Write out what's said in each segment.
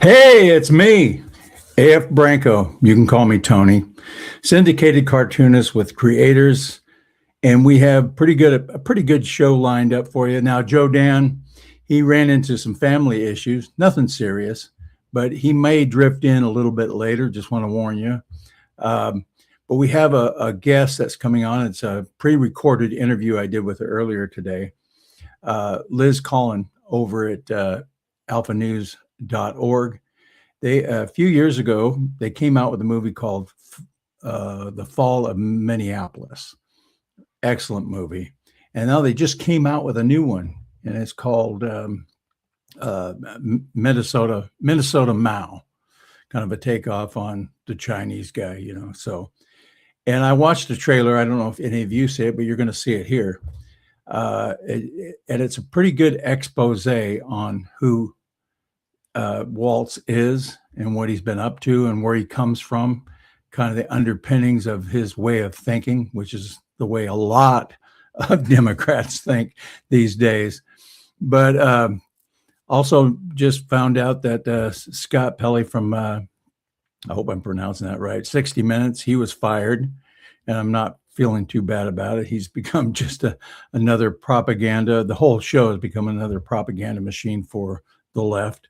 Hey, it's me, AF Branco. You can call me Tony. Syndicated cartoonist with creators, and we have a pretty good show lined up for you. Now, Joe Dan, he ran into some family issues, nothing serious, but he may drift in a little bit later. Just want to warn you. But we have a guest that's coming on. It's a pre-recorded interview I did with her earlier today. Liz Collin over at AlphaNews.org. They a few years ago they came out with a movie called The Fall of Minneapolis. Excellent movie. And now they just came out with a new one, and it's called Minnesota Mao, kind of a takeoff on the Chinese guy, you know. So, and I watched the trailer. I don't know if any of you see it, but you're going to see it here. And it's a pretty good expose on who Waltz is and what he's been up to and where he comes from, kind of the underpinnings of his way of thinking, which is the way a lot of Democrats think these days. But also just found out that Scott Pelley from, I hope I'm pronouncing that right, 60 Minutes, he was fired, and I'm not feeling too bad about it. He's become just another propaganda. The whole show has become another propaganda machine for the left,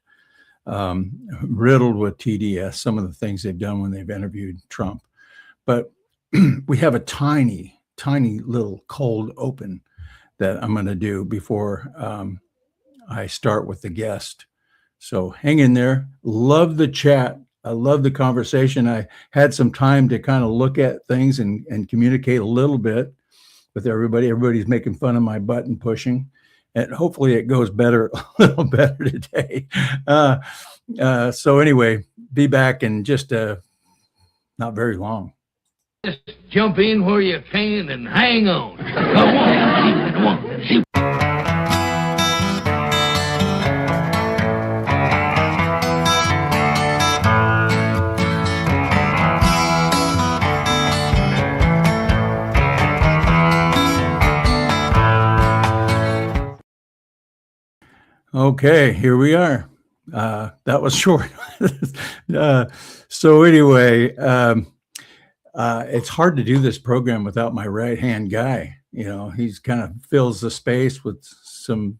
riddled with TDS, some of the things they've done when they've interviewed Trump. But we have a tiny little cold open that I'm going to do before I start with the guest. So hang in there. Love the chat. I love the conversation. I had some time to kind of look at things and communicate a little bit with everybody. Everybody's making fun of my button pushing, and hopefully it goes better, a little better today. So anyway, be back in just not very long. Just jump in where you can and hang on. Come on, come on. See. Okay, here we are. That was short. So anyway, it's hard to do this program without my right-hand guy. You know, he's kind of fills the space with some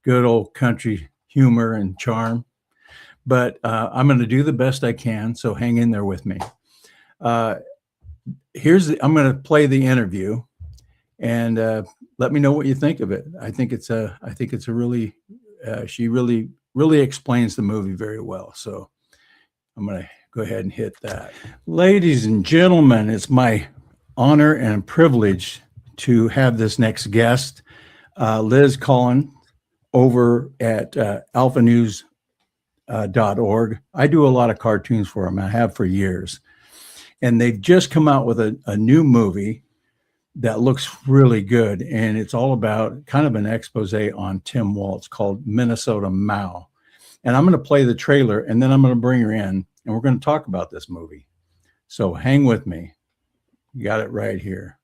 good old country humor and charm. But I'm going to do the best I can, so hang in there with me. I'm going to play the interview, and let me know what you think of it. I think it's a really she really explains the movie very well. So I'm going to go ahead and hit that. Ladies and gentlemen, it's my honor and privilege to have this next guest, Liz Collin, over at AlphaNews.org. I do a lot of cartoons for them. I have for years. And they've just come out with a new movie that looks really good. And it's all about kind of an expose on Tim Waltz called Minnesota Mao. And I'm going to play the trailer, and then I'm going to bring her in, and we're going to talk about this movie. So hang with me. You got it right here.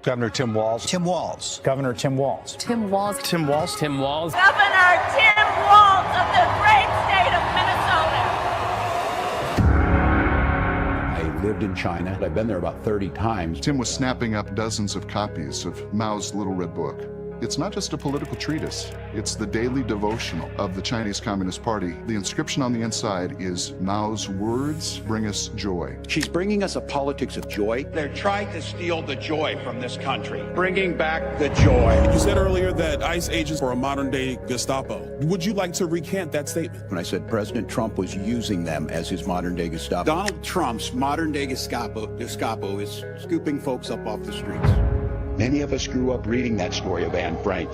Governor Tim Walz. Tim Walz. Governor Tim Walz. Tim Walz. Tim Walz. Tim Walz. Governor Tim Walz of the great state of Minnesota. I lived in China. I've been there about 30 times. Tim was snapping up dozens of copies of Mao's Little Red Book. It's not just a political treatise, it's the daily devotional of the Chinese Communist Party. The inscription on the inside is, Mao's words bring us joy. She's bringing us a politics of joy. They're trying to steal the joy from this country, bringing back the joy. You said earlier that ICE agents were a modern-day Gestapo. Would you like to recant that statement? When I said President Trump was using them as his modern-day Gestapo. Donald Trump's modern-day Gestapo is scooping folks up off the streets. Many of us grew up reading that story of Anne Frank.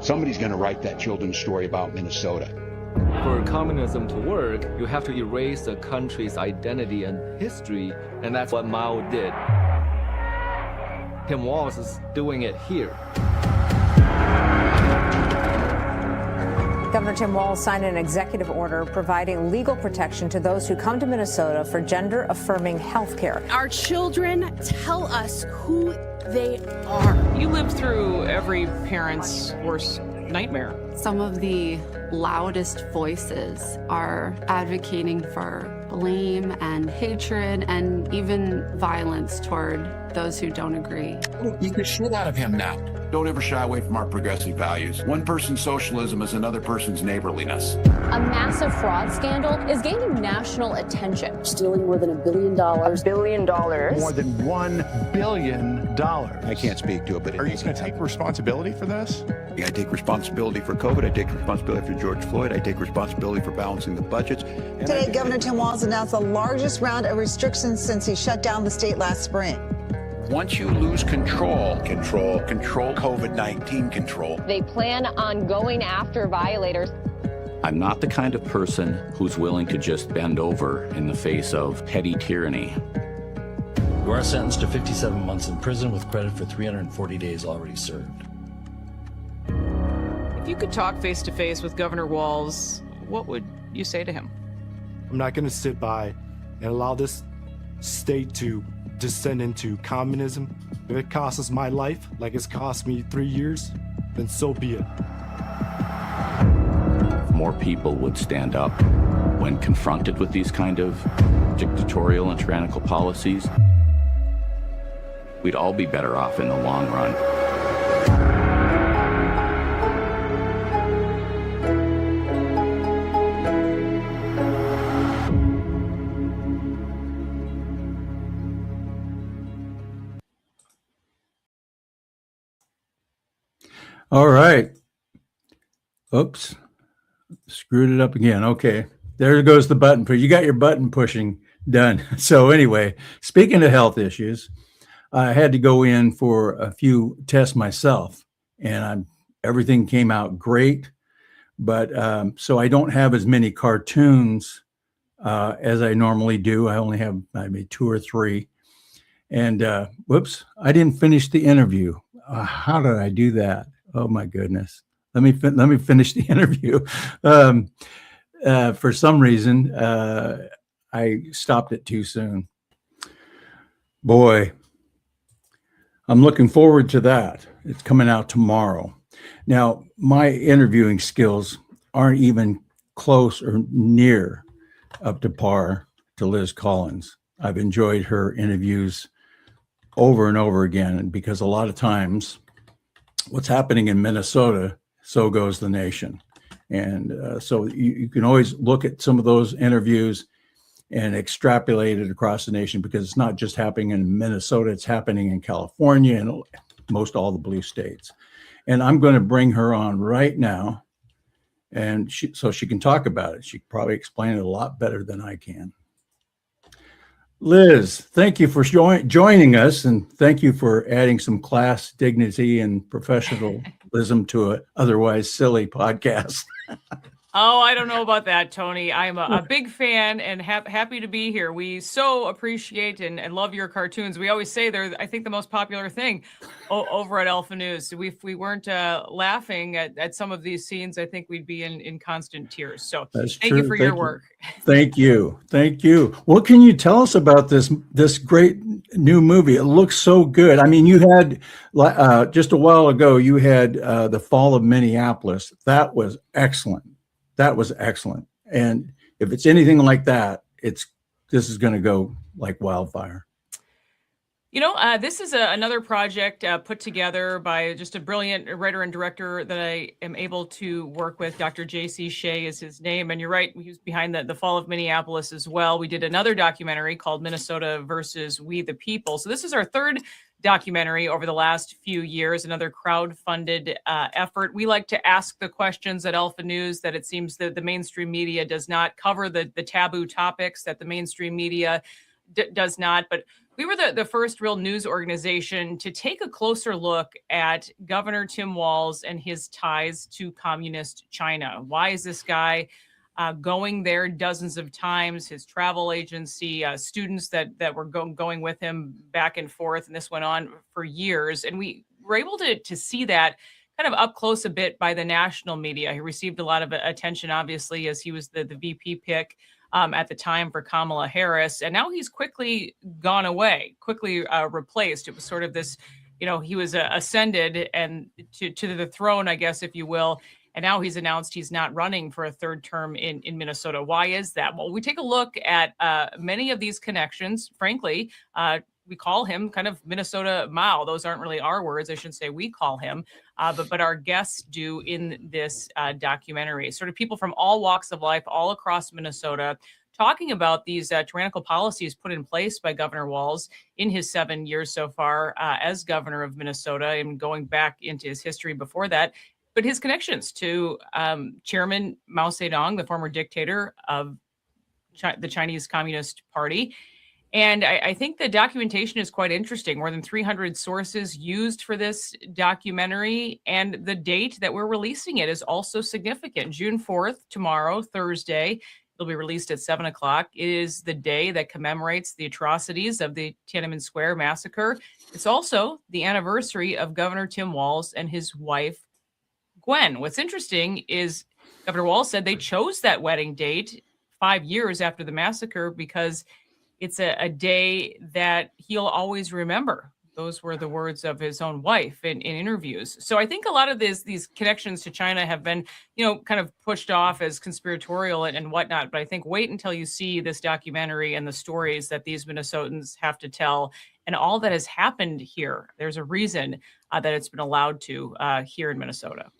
Somebody's going to write that children's story about Minnesota. For communism to work, you have to erase the country's identity and history, and that's what Mao did. Tim Walz is doing it here. Governor Tim Walz signed an executive order providing legal protection to those who come to Minnesota for gender-affirming health care. Our children tell us who they are. You lived through every parent's worst nightmare. Some of the loudest voices are advocating for blame and hatred and even violence toward those who don't agree. Beat the shit out of him now. Don't ever shy away from our progressive values. One person's socialism is another person's neighborliness. A massive fraud scandal is gaining national attention. Stealing more than $1 billion. $1 billion. More than $1 billion. I can't speak to it, but Are you going to take responsibility for this? I take responsibility for COVID. I take responsibility for George Floyd. I take responsibility for balancing the budgets. Today, Governor Tim Walz announced the largest round of restrictions since he shut down the state last spring. Once you lose control COVID-19 control. They plan on going after violators. I'm not the kind of person who's willing to just bend over in the face of petty tyranny. You are sentenced to 57 months in prison with credit for 340 days already served. If you could talk face to face with Governor Walz, what would you say to him? I'm not going to sit by and allow this state to descend into communism. If it costs us my life, like it's cost me 3 years, then so be it. If more people would stand up when confronted with these kind of dictatorial and tyrannical policies, we'd all be better off in the long run. All right. Oops. Screwed it up again. Okay. There goes the button push. You got your button pushing done. So anyway, speaking of health issues, I had to go in for a few tests myself, and everything came out great. But so I don't have as many cartoons as I normally do. I only have maybe 2 or 3. And whoops, I didn't finish the interview. How did I do that? Oh my goodness. Let me finish the interview. For some reason, I stopped it too soon. Boy, I'm looking forward to that. It's coming out tomorrow. Now, my interviewing skills aren't even close or near up to par to Liz Collins. I've enjoyed her interviews over and over again, because a lot of times what's happening in Minnesota, so goes the nation. And so you can always look at some of those interviews and extrapolate it across the nation, because it's not just happening in Minnesota, it's happening in California and most all the blue states. And I'm going to bring her on right now, and so she can talk about it. She can probably explain it a lot better than I can. Liz, thank you for joining us, and thank you for adding some class, dignity, and professionalism to an otherwise silly podcast. Oh, I don't know about that, Tony. I'm a big fan and happy to be here. We so appreciate and love your cartoons. We always say they're, I think, the most popular thing over at Alpha News. If we weren't laughing at some of these scenes, I think we'd be in constant tears. So thank you for your work. Thank you. Thank you. What can you tell us about this great new movie? It looks so good. I mean, you had just a while ago, you had The Fall of Minneapolis. That was excellent. That was excellent. And if it's anything like that, this is going to go like wildfire. You know, this is another project put together by just a brilliant writer and director that I am able to work with. Dr. J.C. Shea is his name. And you're right, he was behind the Fall of Minneapolis as well. We did another documentary called Minnesota versus We the People. So this is our third documentary over the last few years, another crowd-funded effort. We like to ask the questions at Alpha News that it seems that the mainstream media does not cover, the taboo topics that the mainstream media does not. But we were the first real news organization to take a closer look at Governor Tim Walz and his ties to communist China. Why is this guy going there dozens of times? His travel agency, students that were going with him back and forth, and this went on for years. And we were able to see that kind of up close a bit by the national media. He received a lot of attention, obviously, as he was the VP pick at the time for Kamala Harris. And now he's quickly gone away, quickly replaced. It was sort of this he was ascended and to the throne, I guess, if you will. And now he's announced he's not running for a third term in Minnesota. Why is that? Well, we take a look at many of these connections. Frankly, we call him kind of Minnesota Mao. Those aren't really our words. I shouldn't say we call him, but our guests do in this documentary. Sort of people from all walks of life, all across Minnesota, talking about these tyrannical policies put in place by Governor Walz in his 7 years so far as governor of Minnesota, and going back into his history before that, but his connections to Chairman Mao Zedong, the former dictator of the Chinese Communist Party. And I think the documentation is quite interesting. More than 300 sources used for this documentary, and the date that we're releasing it is also significant. June 4th, tomorrow, Thursday. It'll be released at 7 o'clock. It is the day that commemorates the atrocities of the Tiananmen Square massacre. It's also the anniversary of Governor Tim Walz and his wife, Gwen. What's interesting is Governor Walz said they chose that wedding date 5 years after the massacre because it's a day that he'll always remember. Those were the words of his own wife in interviews. So I think a lot of these connections to China have been, kind of pushed off as conspiratorial and whatnot. But I think wait until you see this documentary and the stories that these Minnesotans have to tell and all that has happened here. There's a reason that it's been allowed to here in Minnesota.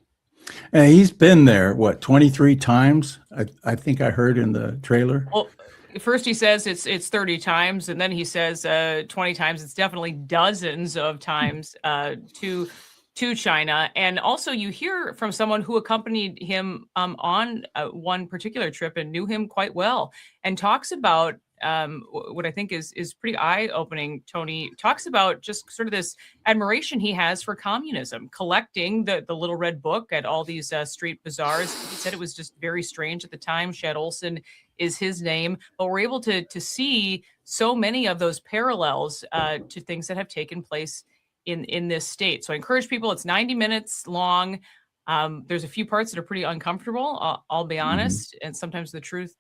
And he's been there, 23 times? I think I heard in the trailer. Well, first he says it's 30 times, and then he says 20 times. It's definitely dozens of times to China. And also you hear from someone who accompanied him on one particular trip and knew him quite well, and talks about what I think is pretty eye-opening. Tony talks about just sort of this admiration he has for communism, collecting the Little Red Book at all these street bazaars. He said it was just very strange at the time. Shad Olson is his name, but we're able to see so many of those parallels to things that have taken place in this state. So I encourage people. It's 90 minutes long. There's a few parts that are pretty uncomfortable. I'll be honest, and sometimes the truth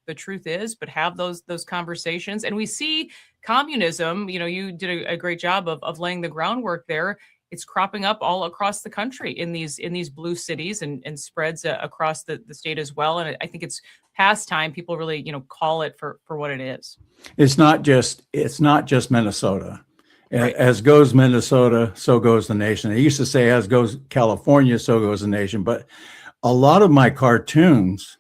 is. But have those conversations, and we see communism. You did a great job of laying the groundwork there. It's cropping up all across the country in these blue cities and spreads across the state as well. And I think it's past time people really call it for what it is. It's not just Minnesota. Right. As goes Minnesota, so goes the nation. I used to say, as goes California, so goes the nation. But a lot of my cartoons,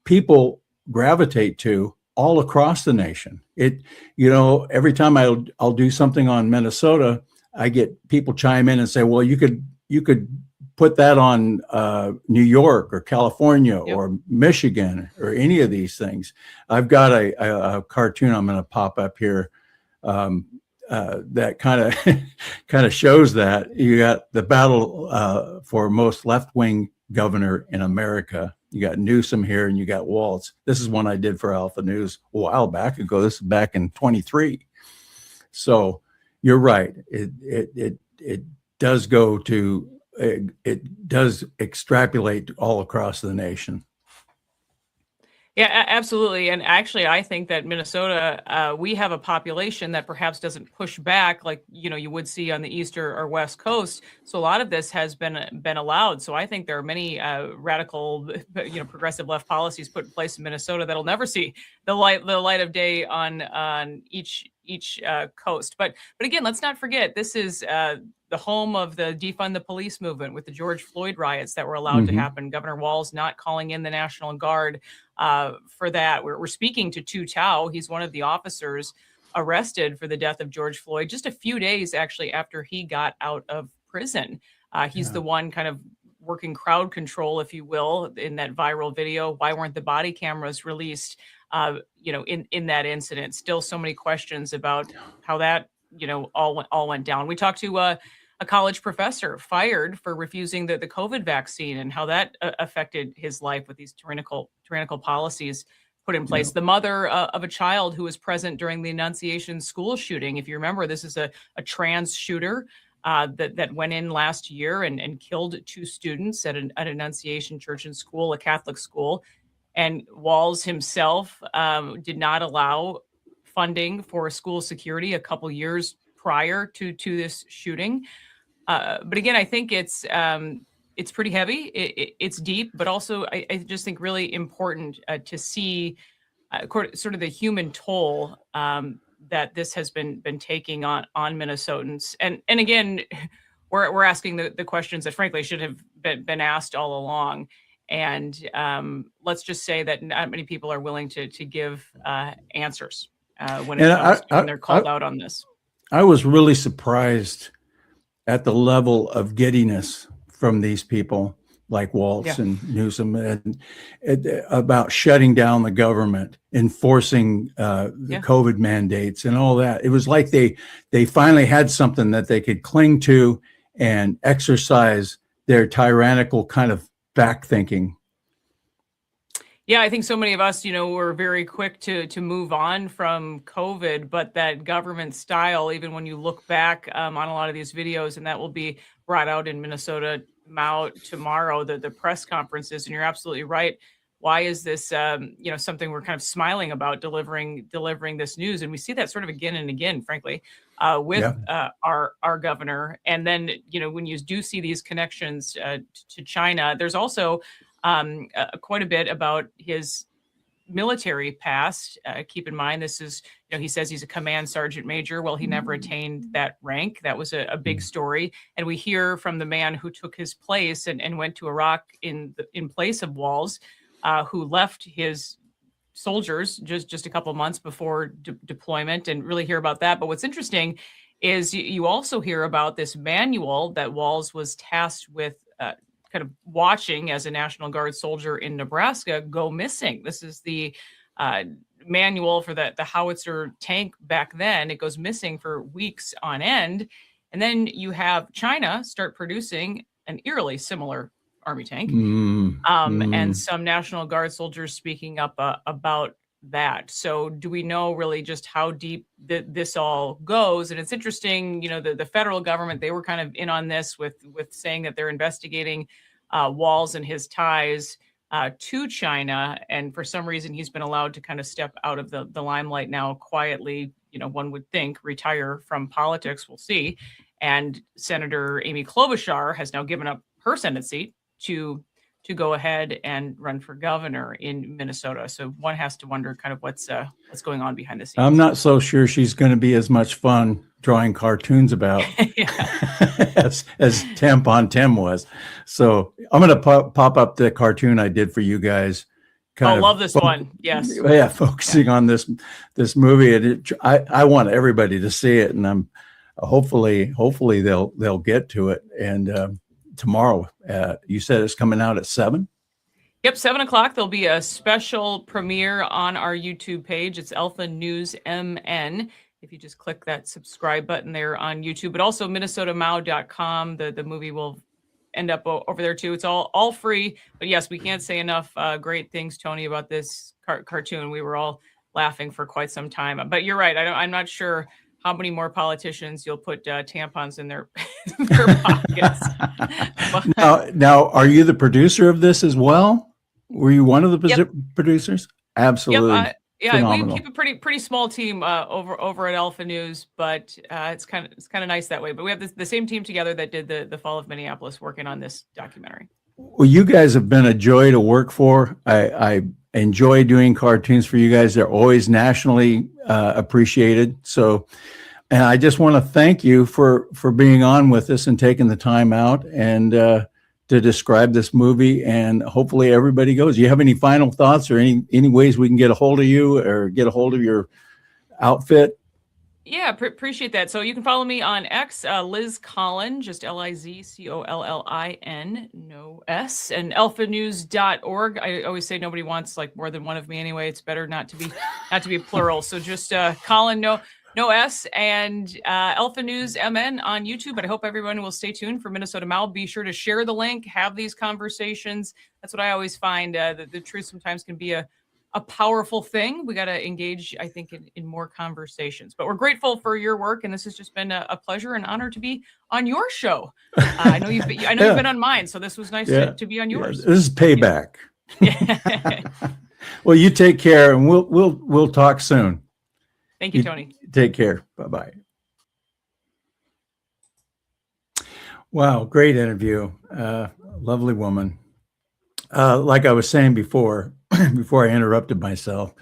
people gravitate to all across the nation. Every time I'll do something on Minnesota, I get people chime in and say, well, you could put that on New York or California Yep. or Michigan or any of these things. I've got a cartoon I'm going to pop up here. That kind of shows that. You got the battle for most left-wing governor in America. You got Newsom here, and you got Walz. This is one I did for Alpha News a while back ago. This is back in 23. So you're right. It does go to it does extrapolate all across the nation. Yeah, absolutely. And actually, I think that Minnesota, we have a population that perhaps doesn't push back like, you would see on the East or West Coast. So a lot of this has been allowed. So I think there are many radical, progressive left policies put in place in Minnesota that'll never see the light of day on each coast. But again, let's not forget, this is the home of the defund the police movement with the George Floyd riots that were allowed to happen. Governor Walz not calling in the National Guard for that. We're speaking to Tu Tao. He's one of the officers arrested for the death of George Floyd just a few days actually after he got out of prison. He's the one kind of working crowd control, if you will, in that viral video. Why weren't the body cameras released? In that incident? Still so many questions about how that all went down. We talked to a college professor fired for refusing the COVID vaccine and how that affected his life with these tyrannical policies put in place. The mother of a child who was present during the Annunciation school shooting. If you remember, this is a trans shooter that went in last year and killed 2 students at Annunciation Church and School, a Catholic school. And Walz himself did not allow funding for school security a couple years prior to this shooting. But again, I think it's pretty heavy. It's deep, but also I just think really important to see sort of the human toll that this has been taking on Minnesotans. And again, we're asking the questions that frankly should have been asked all along. And let's just say that not many people are willing to give answers when they're called out on this. I was really surprised at the level of giddiness from these people like Waltz and Newsom and about shutting down the government, enforcing the COVID mandates and all that. It was like they finally had something that they could cling to and exercise their tyrannical kind of back thinking. Yeah, I think so many of us, were very quick to move on from COVID, but that government style, even when you look back on a lot of these videos, and that will be brought out in Minnesota Mao tomorrow, the press conferences, and you're absolutely right. Why is this, something we're kind of smiling about delivering this news? And we see that sort of again and again, frankly, with our governor. And then, when you do see these connections to China, there's also quite a bit about his military past. Keep in mind, this is, he says he's a command sergeant major. Well, he never attained that rank. That was a big story. And we hear from the man who took his place and went to Iraq in place of Walz, who left his soldiers just a couple months before deployment, and really hear about that. But what's interesting is you also hear about this manual that Walz was tasked with kind of watching as a National Guard soldier in Nebraska go missing. This is the manual for the howitzer tank back then. It goes missing for weeks on end. And then you have China start producing an eerily similar Army tank, and some National Guard soldiers speaking up about that. So do we know really just how deep this all goes? And it's interesting, the federal government, they were kind of in on this with saying that they're investigating Walz and his ties to China. And for some reason, he's been allowed to kind of step out of the limelight now quietly, one would think, retire from politics. We'll see. And Senator Amy Klobuchar has now given up her Senate seat to go ahead and run for governor in Minnesota. So one has to wonder kind of what's going on behind the scenes. I'm not so sure she's going to be as much fun drawing cartoons about as Tampon Tim was. So I'm going to pop up the cartoon I did for you guys. Love this one. Yes. Yeah, focusing on this movie, and I want everybody to see it, and I'm hopefully they'll get to it. And tomorrow, you said it's coming out at 7? Yep, 7 o'clock. There'll be a special premiere on our YouTube page. It's AlphaNews.og. If you just click that subscribe button there on YouTube, but also MinnesotaMao.com. The movie will end up over there too. It's all free. But yes, we can't say enough great things, Tony, about this cartoon. We were all laughing for quite some time. But you're right. I'm not sure how many more politicians you'll put tampons in their pockets. Now, are you the producer of this as well? Were you one of the producers? Absolutely. Yep, phenomenal. We keep a pretty small team over at Alpha News, but it's kind of nice that way. But we have the same team together that did the Fall of Minneapolis, working on this documentary. Well, you guys have been a joy to work for. I enjoy doing cartoons for you guys. They're always nationally appreciated. So, and I just want to thank you for being on with us and taking the time out and to describe this movie. And hopefully everybody goes. Do you have any final thoughts or any ways we can get a hold of you or get a hold of your outfit? Yeah, appreciate that. So you can follow me on X, Liz Collin, just LizCollin, no S, and AlphaNews.org. I always say nobody wants like more than one of me anyway. It's better not to be plural. So just Collin, no S, and Alpha News MN on YouTube. But I hope everyone will stay tuned for Minnesota Mao. Be sure to share the link, have these conversations. That's what I always find. The truth sometimes can be a powerful thing. We got to engage, I think, in more conversations. But we're grateful for your work, and this has just been a pleasure and honor to be on your show. I know you've been on mine, so this was nice to be on yours. This is payback. Well, you take care, and we'll talk soon. Thank you, Tony. Take care. Bye-bye. Wow, great interview. Lovely woman. Like I was saying before, before I interrupted myself,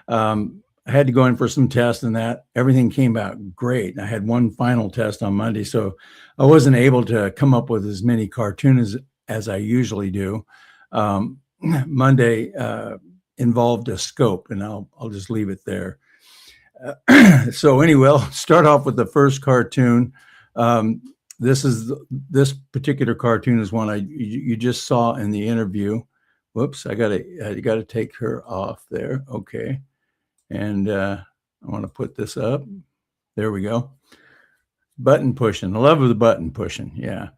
I had to go in for some tests and that everything came out great. I had one final test on Monday, so I wasn't able to come up with as many cartoons as I usually do. Monday involved a scope, and I'll just leave it there. So anyway, I'll start off with the first cartoon. This particular cartoon is one you just saw in the interview. Whoops, I gotta take her off there. Okay, and I want to put this up. There we go. Button pushing. I love the button pushing. Yeah.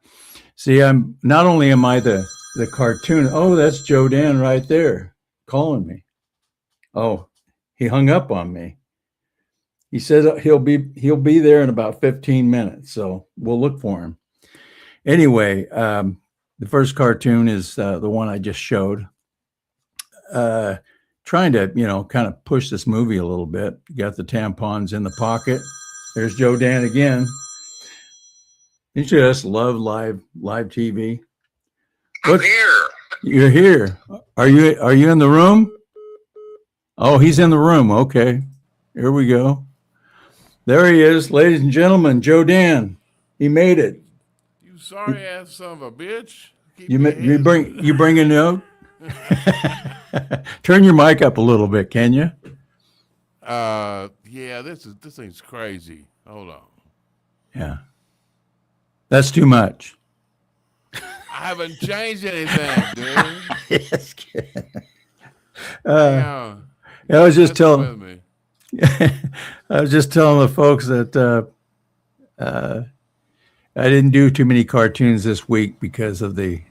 See, I'm not only am I the cartoon. Oh, that's Joe Dan right there calling me. Oh, he hung up on me. He said he'll be there in about 15 minutes, so we'll look for him. Anyway, the first cartoon is the one I just showed. Trying to, kind of push this movie a little bit. Got the tampons in the pocket. There's Joe Dan again. You just love live TV. I'm here. You're here. Are you in the room? Oh, he's in the room. Okay, here we go. There he is, ladies and gentlemen, Joe Dan. He made it. You sorry ass son of a bitch. You bring a note. Turn your mic up a little bit, can you? Yeah, this thing's crazy. Hold on. Yeah, that's too much. I haven't changed anything, dude. Yes, I was just telling. I was just telling the folks that I didn't do too many cartoons this week because of a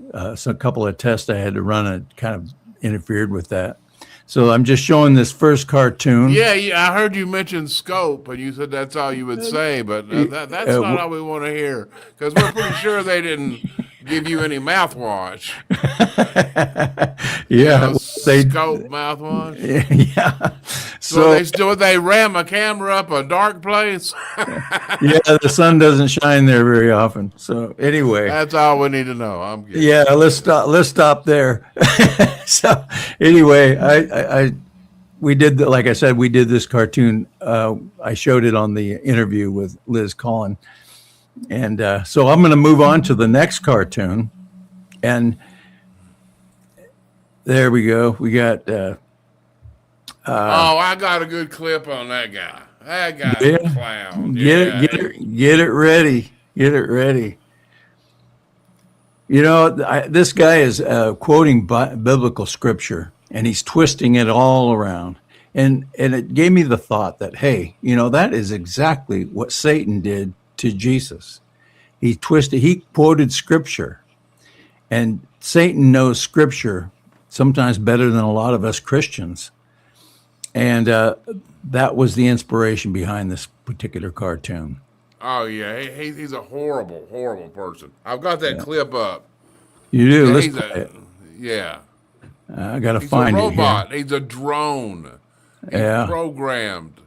couple of tests I had to run. It kind of interfered with that. So I'm just showing this first cartoon. Yeah, I heard you mention scope, and you said that's all you would say, but that's not all we want to hear, because we're pretty sure they didn't give you any mouthwash. Yeah, scope mouthwash. Yeah. So they ram a camera up a dark place. Yeah, the sun doesn't shine there very often. So anyway, that's all we need to know. I'm good. Yeah, let's stop there. So anyway, we did like I said, we did this cartoon. I showed it on the interview with Liz Collin. And so I'm going to move on to the next cartoon. And there we go. We got. I got a good clip on that guy. That guy's a clown. Get it ready. Get it ready. This guy is quoting biblical scripture, and he's twisting it all around. And it gave me the thought that, hey, that is exactly what Satan did to Jesus. He quoted scripture, and Satan knows scripture sometimes better than a lot of us Christians. And that was the inspiration behind this particular cartoon. Oh yeah, he's a horrible, horrible person. I've got that clip up. You do? Yeah, Let's play it. Yeah. I got to find it. He's a robot. He's a drone. He's programmed.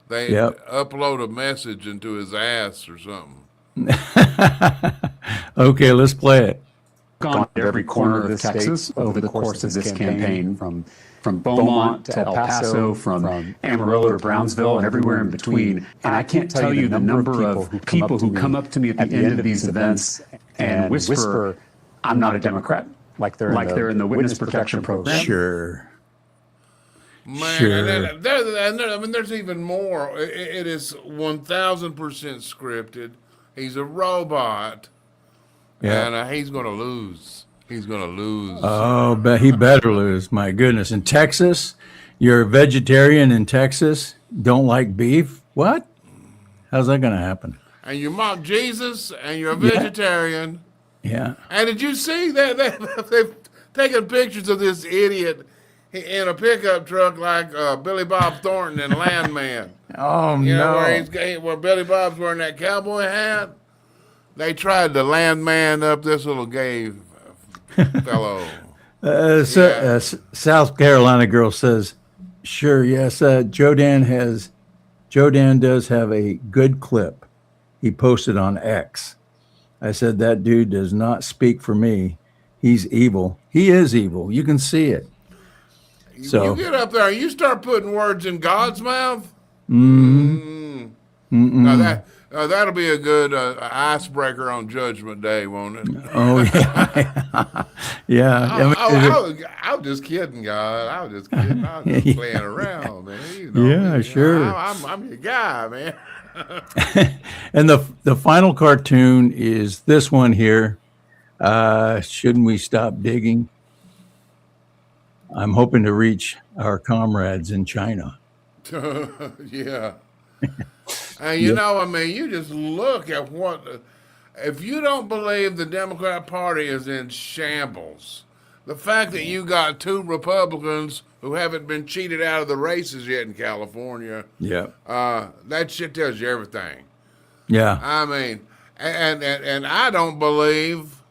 They upload a message into his ass or something. Okay, let's play it. Gone to every corner of Texas over the course of this campaign, from Beaumont to El Paso, from Amarillo to Brownsville, and everywhere in between. And I can't tell you the number of people who come up to me at the end of these events and whisper, "I'm not a Democrat," like they're in the witness protection program. Sure. Man, sure. And there's even more. It is 1,000% scripted. He's a robot, and he's going to lose. He's going to lose. Oh, but he better lose. My goodness. In Texas, you're a vegetarian in Texas, don't like beef? What? How's that going to happen? And you mock Jesus, and you're a vegetarian. Yeah. And did you see that they've taken pictures of this idiot in a pickup truck like Billy Bob Thornton in Landman? Oh, no. Where Billy Bob's wearing that cowboy hat. They tried to Landman up this little gay fellow. South Carolina girl says, sure, yes, Joe Dan does have a good clip he posted on X. I said, that dude does not speak for me. He's evil. He is evil. You can see it. So you get up there and you start putting words in God's mouth. Now that'll be a good icebreaker on Judgment Day, won't it? Oh yeah, yeah. I was just kidding, God. I was just kidding. I was just playing around, man. You know, sure. I'm your guy, man. And the final cartoon is this one here. Shouldn't we stop digging? I'm hoping to reach our comrades in China. Yeah. And you know, I mean, you just look at if you don't believe the Democrat Party is in shambles, the fact that you got 2 Republicans who haven't been cheated out of the races yet in California, that shit tells you everything. Yeah. I mean, and I don't believe,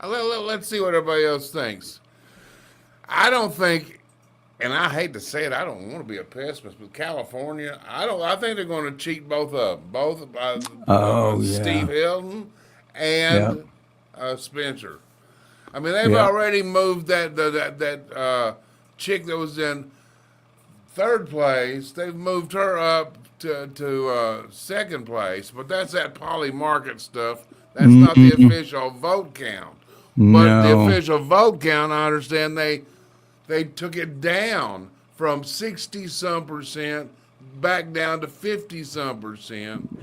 let's see what everybody else thinks. I don't think, and I hate to say it, I don't want to be a pessimist, but California, I think they're going to cheat both of them, Steve Hilton and Spencer. I mean, they've already moved that chick that was in 3rd place. They've moved her up to 2nd place, but that's that Polly Market stuff. That's not the official vote count. But the official vote count, I understand they took it down from 60-some% back down to 50-some%.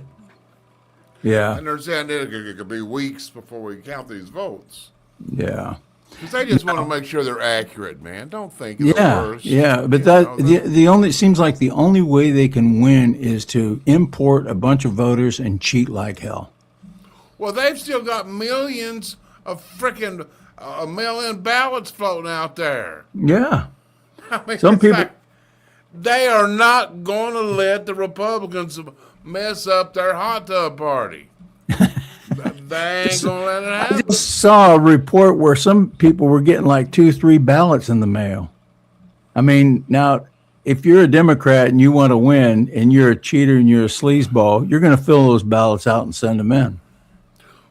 Yeah. And they're saying it could be weeks before we count these votes. Yeah. Because they just want to make sure they're accurate, man. Don't think the worst. Yeah, but the only seems like the only way they can win is to import a bunch of voters and cheat like hell. Well, they've still got millions of freaking mail-in ballots floating out there. Yeah. I mean, some people they are not going to let the Republicans mess up their hot tub party. They ain't going to let it happen. I just saw a report where some people were getting like 2-3 ballots in the mail. I mean, now, if you're a Democrat and you want to win and you're a cheater and you're a sleazeball, you're going to fill those ballots out and send them in.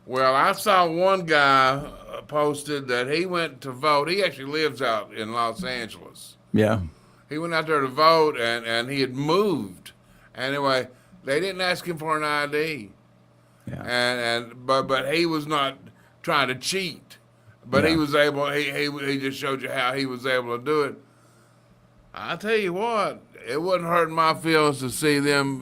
Well, I saw one guy posted that he went to vote. He actually lives out in Los Angeles. Yeah. He went out there to vote, and he had moved. Anyway, they didn't ask him for an ID. Yeah. But he was not trying to cheat. But he was able. He just showed you how he was able to do it. I tell you what, it wouldn't hurt my feelings to see them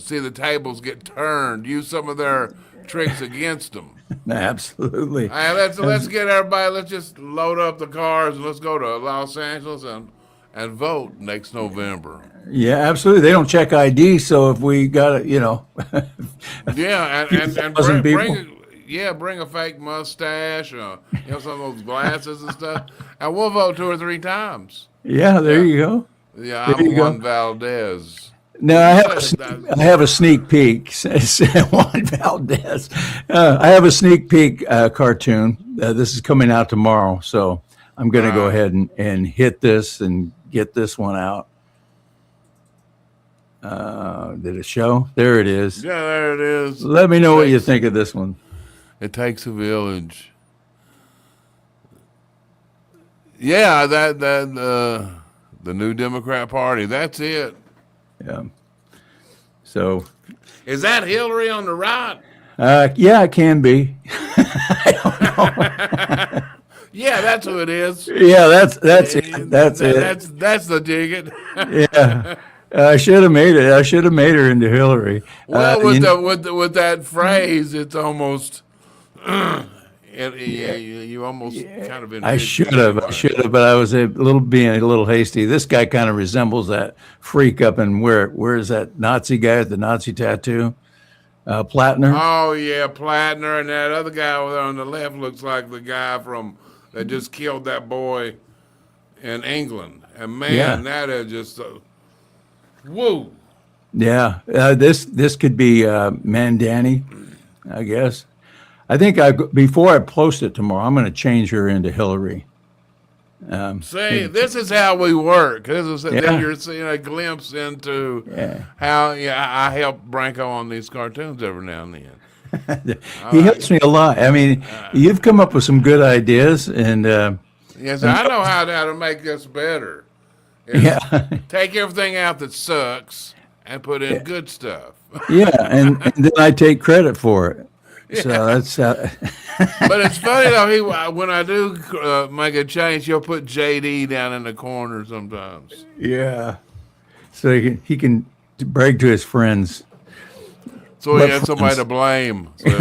see the tables get turned. Use some of their tricks against them. Absolutely. All right, let's get everybody. Let's just load up the cars and let's go to Los Angeles and vote next November. Yeah, absolutely. They don't check ID, so if we got it, yeah, and bring a fake mustache, some of those glasses and stuff, and we'll vote 2 or 3 times. Yeah, there you go. Yeah, I'm Juan Valdez. No, I have a sneak peek. Juan Valdez. I have a sneak peek cartoon. This is coming out tomorrow, so I'm going to go ahead and hit this and get this one out. Did it show? There it is. Yeah, there it is. Let me know what you think of this one. It takes a village. Yeah, the new Democrat Party. That's it. Yeah. So. Is that Hillary on the right? Yeah, it can be. I don't know. Yeah, that's who it is. Yeah, that's it. That's it. That's the ticket. Yeah. I should have made it. I should have made her into Hillary. Well, with that phrase, it's almost you almost kind of. I should have, but I was being a little hasty. This guy kind of resembles that freak up in where is that Nazi guy with the Nazi tattoo? Platner. Oh yeah, Platner, and that other guy over there on the left looks like the guy that just killed that boy in England. And man, that is just. Whoa. Yeah, this could be Mandani, I guess. I think before I post it tomorrow, I'm going to change her into Hillary. This is how we work. Then you're seeing a glimpse into how I help Branco on these cartoons every now and then. He helps me a lot. I mean, you've come up with some good ideas, and yes, I know how to make this better. Yeah. Take everything out that sucks and put in good stuff. Yeah, and then I take credit for it. Yeah. So that's. But it's funny though. When I do make a change, he'll put JD down in the corner sometimes. Yeah. So he can brag to his friends. So he had somebody to blame. Yeah,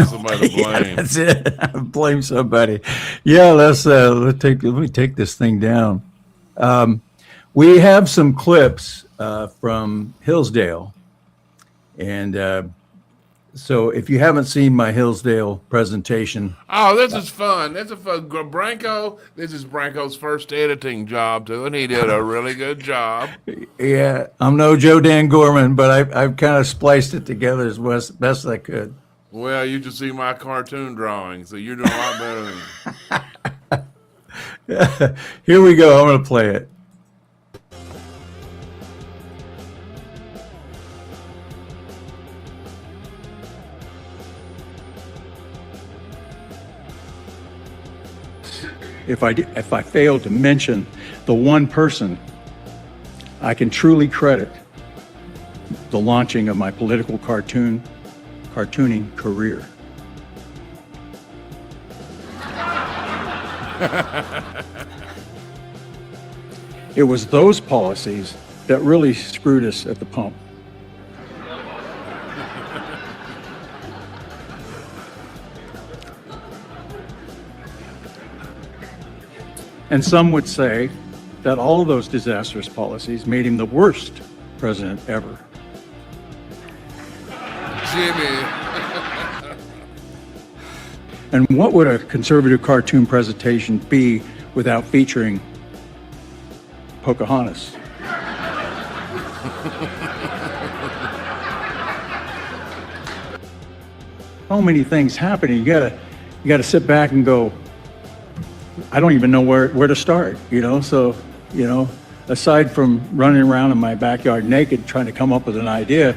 that's it. Blame somebody. Yeah, let me take this thing down. We have some clips from Hillsdale, and so if you haven't seen my Hillsdale presentation, this is fun. This is fun. Branco. This is Branco's first editing job too, and he did a really good job. Yeah, I'm no Joe Dan Gorman, but I've kind of spliced it together as best I could. Well, you should see my cartoon drawing, so you're doing a lot better than me. Here we go. I'm going to play it. If I fail to mention the one person I can truly credit the launching of my political cartooning career. It was those policies that really screwed us at the pump. And some would say that all of those disastrous policies made him the worst president ever. Jimmy. And what would a conservative cartoon presentation be without featuring Pocahontas? So many things happening. You gotta sit back and go, I don't even know where to start, So, aside from running around in my backyard naked trying to come up with an idea,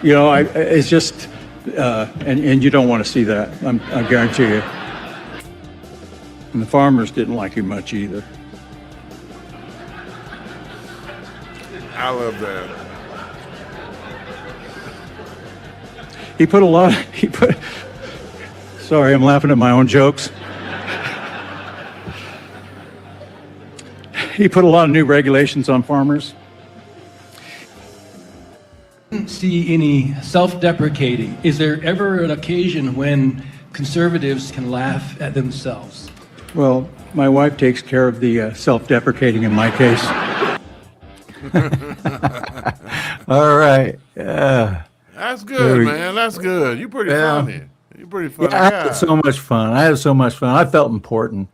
it's just, and you don't want to see that. I guarantee you. And the farmers didn't like him much either. I love that. Sorry, I'm laughing at my own jokes. He put a lot of new regulations on farmers. See any self-deprecating? Is there ever an occasion when conservatives can laugh at themselves? Well, my wife takes care of the self-deprecating in my case. All right. That's good, man. That's good. You're pretty funny. You're pretty funny guy. I had so much fun. I felt important.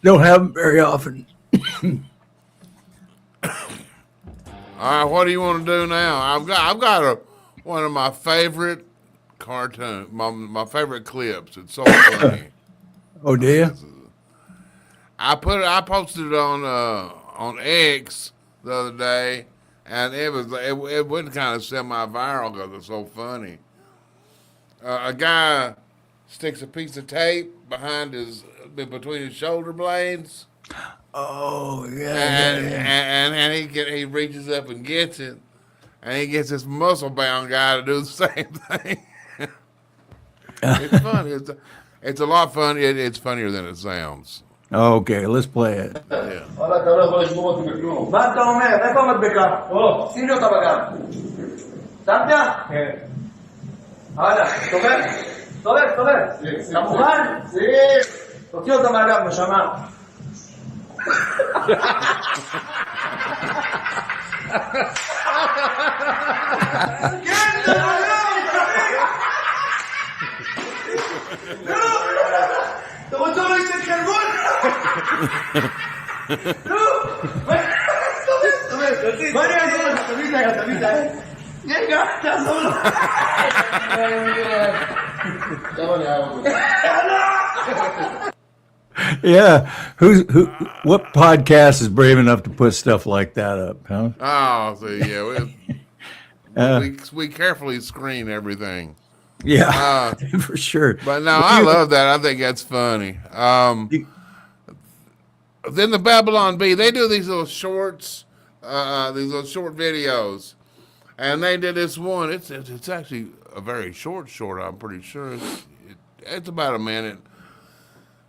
Don't have them very often. All right, what do you want to do now? I've got one of my favorite cartoons, my favorite clips. It's so funny. Oh, do you? I posted it on X the other day, and it went kind of semi-viral because it's so funny. A guy sticks a piece of tape between his shoulder blades. Oh yeah. And he reaches up and gets it, and he gets this muscle-bound guy to do the same thing. It's funny. It's a lot funny. It's funnier than it sounds. Okay, let's play it. Yeah. Yeah, what podcast is brave enough to put stuff like that up, huh? Oh, so yeah. we carefully screen everything. Yeah, for sure. But no, I love that. I think that's funny. Then the Babylon Bee, they do these little shorts, these little short videos, and they did this one. It's actually a very short. I'm pretty sure it's about a minute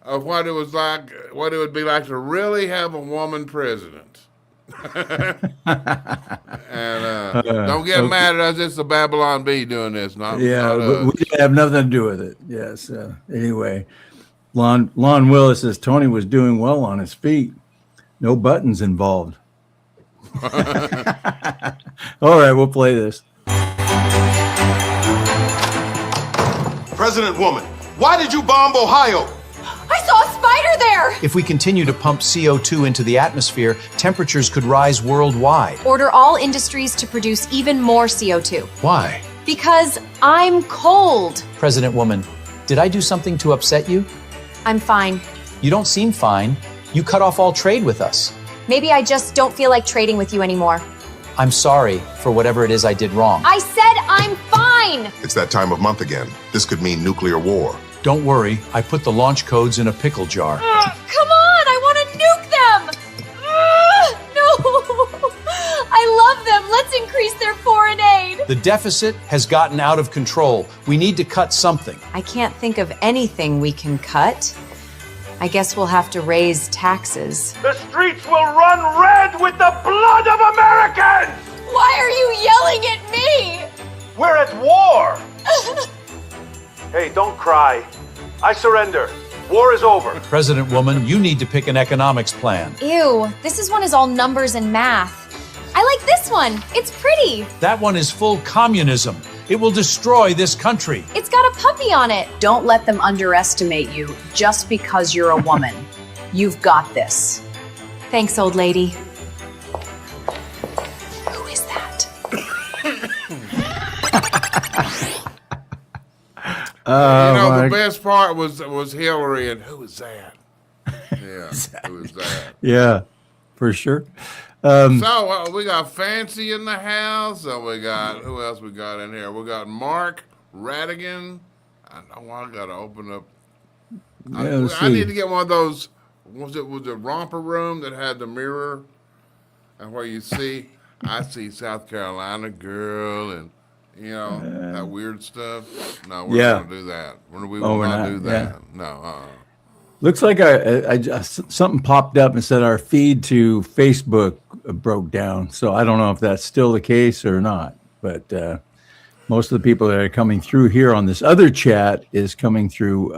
of what it was like, what it would be like to really have a woman president. And don't get mad at us. It's the Babylon Bee doing this. Not we have nothing to do with it. Yes. Anyway, Lon Willis says Tony was doing well on his feet. No buttons involved. All right, we'll play this. President Woman, why did you bomb Ohio? I saw a spider there! If we continue to pump CO2 into the atmosphere, temperatures could rise worldwide. Order all industries to produce even more CO2. Why? Because I'm cold. President Woman, did I do something to upset you? I'm fine. You don't seem fine. You cut off all trade with us. Maybe I just don't feel like trading with you anymore. I'm sorry for whatever it is I did wrong. I said I'm fine! It's that time of month again. This could mean nuclear war. Don't worry, I put the launch codes in a pickle jar. Come on, I want to nuke them! No! I love them. Let's increase their foreign aid. The deficit has gotten out of control. We need to cut something. I can't think of anything we can cut. I guess we'll have to raise taxes. The streets will run red with the blood of Americans! Why are you yelling at me? We're at war! Hey, don't cry. I surrender. War is over. President Woman, you need to pick an economics plan. Ew, this one is all numbers and math. I like this one. It's pretty. That one is full communism. It will destroy this country. It's got a puppy on it. Don't let them underestimate you just because you're a woman. You've got this. Thanks, old lady. Who is that? The best part was Hillary, and who was that? Yeah, who was that? Yeah, for sure. So we got Fancy in the house. So we got, who else we got in here? We got Mark Radigan. I got to open up. I need to get one of those. Was it Romper Room that had the mirror, and where you see? I see South Carolina girl and. That weird stuff. No, we're not going to do that. We will not do that. Yeah. No. Looks like I just, something popped up and said our feed to Facebook broke down. So I don't know if that's still the case or not. But most of the people that are coming through here on this other chat is coming through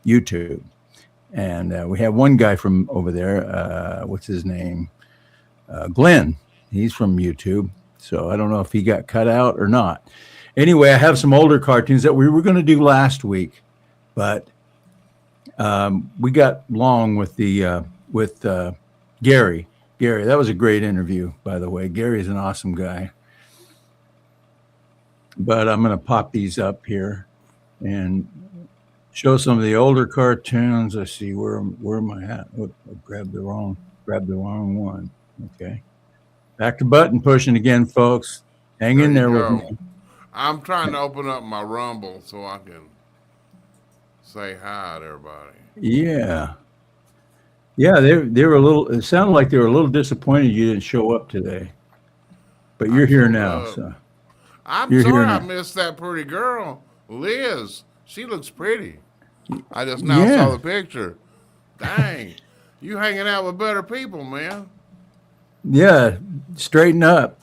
YouTube. And we have one guy from over there. What's his name? Glenn. He's from YouTube. So I don't know if he got cut out or not. Anyway, I have some older cartoons that we were going to do last week, but we got long with the Gary. Gary, that was a great interview, by the way. Gary's an awesome guy. But I'm going to pop these up here and show some of the older cartoons. I see where am I at? I grabbed the wrong one. Okay. Back to button pushing again, folks. Hang in there with me. I'm trying to open up my Rumble so I can say hi to everybody. Yeah. Yeah, they were a little, it sounded like they were a little disappointed you didn't show up today. But you're here now. So I'm sorry I missed that pretty girl, Liz. She looks pretty. I just now saw the picture. Dang. You hanging out with better people, man. Yeah, straighten up.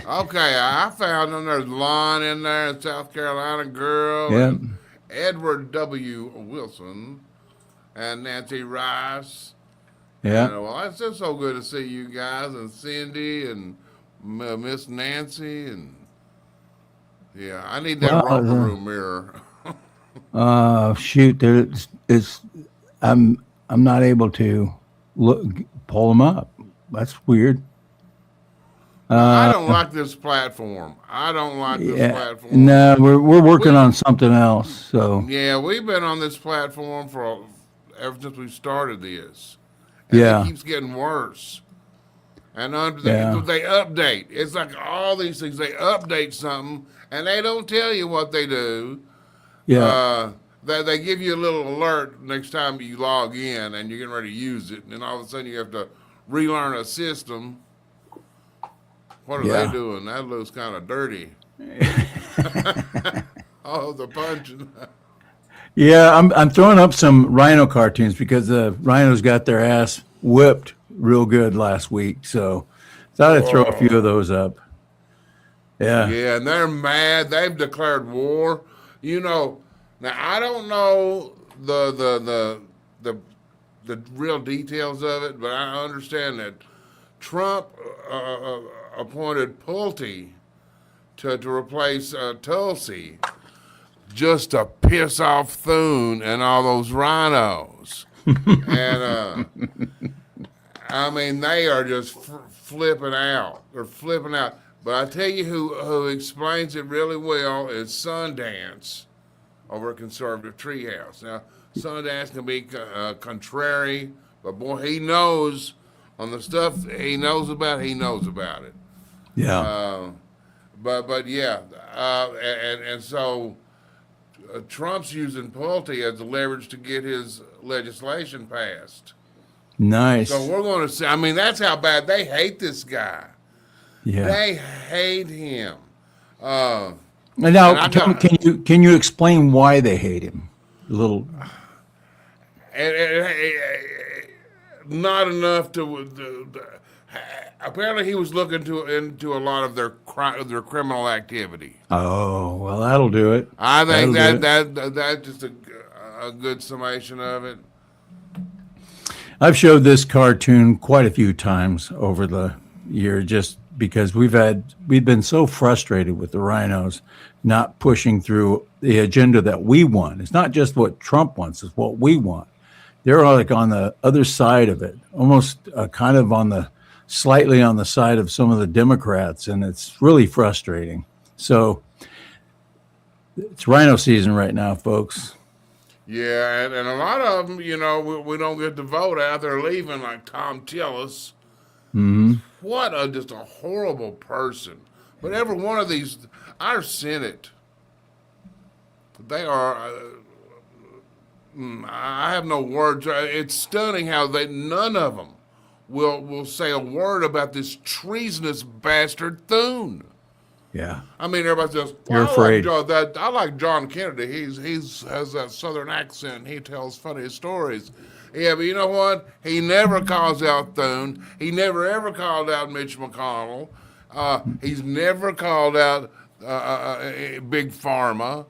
Okay, I found them. There's Lon in there, South Carolina girl, and Edward W. Wilson, and Nancy Rice. Yeah. And, well, it's just so good to see you guys, and Cindy, and Miss Nancy, and yeah, I need that romper room mirror. Shoot, I'm not able to pull them up. That's weird. I don't like this platform. platform. No, we're working on something else. So yeah, we've been on this platform ever since we started this. And it keeps getting worse. And they update. It's like all these things. They update something, and they don't tell you what they do. Yeah. They give you a little alert next time you log in, and you're getting ready to use it, and then all of a sudden you have to relearn a system. What are they doing? That looks kind of dirty. Oh, the punching. Yeah, I'm throwing up some rhino cartoons because the rhinos got their ass whipped real good last week. So thought I'd throw a few of those up. Yeah. Yeah, and they're mad. They've declared war. You know, now I don't know the real details of it, but I understand that Trump appointed Pulte to replace Tulsi just to piss off Thune and all those rhinos. And I mean, they are just flipping out. They're flipping out. But I tell you who explains it really well is Sundance over at Conservative Treehouse. Now, Sundance can be contrary, but boy, he knows on the stuff he knows about it. Yeah. But yeah, and so Trump's using Pulte as a leverage to get his legislation passed. Nice. So we're going to see. I mean, that's how bad they hate this guy. Yeah. They hate him. Now, can you explain why they hate him? A little. Not enough to. Apparently, he was looking into a lot of their criminal activity. Oh, well, that'll do it. I think that's just a good summation of it. I've showed this cartoon quite a few times over the year, just because we've been so frustrated with the rhinos not pushing through the agenda that we want. It's not just what Trump wants; it's what we want. They're like on the other side of it, almost kind of slightly on the side of some of the Democrats, and it's really frustrating. So it's rhino season right now, folks. Yeah, and a lot of them, you know, we don't get to vote out. They're leaving, like Tom Tillis. Mm-hmm. What just a horrible person. But every one of these, our Senate, they are, I have no words. It's stunning how none of them will say a word about this treasonous bastard Thune. Yeah. I mean, everybody says, You're afraid. I like John Kennedy. He has that Southern accent. He tells funny stories. Yeah, but you know what? He never calls out Thune. He never ever called out Mitch McConnell. He's never called out Big Pharma.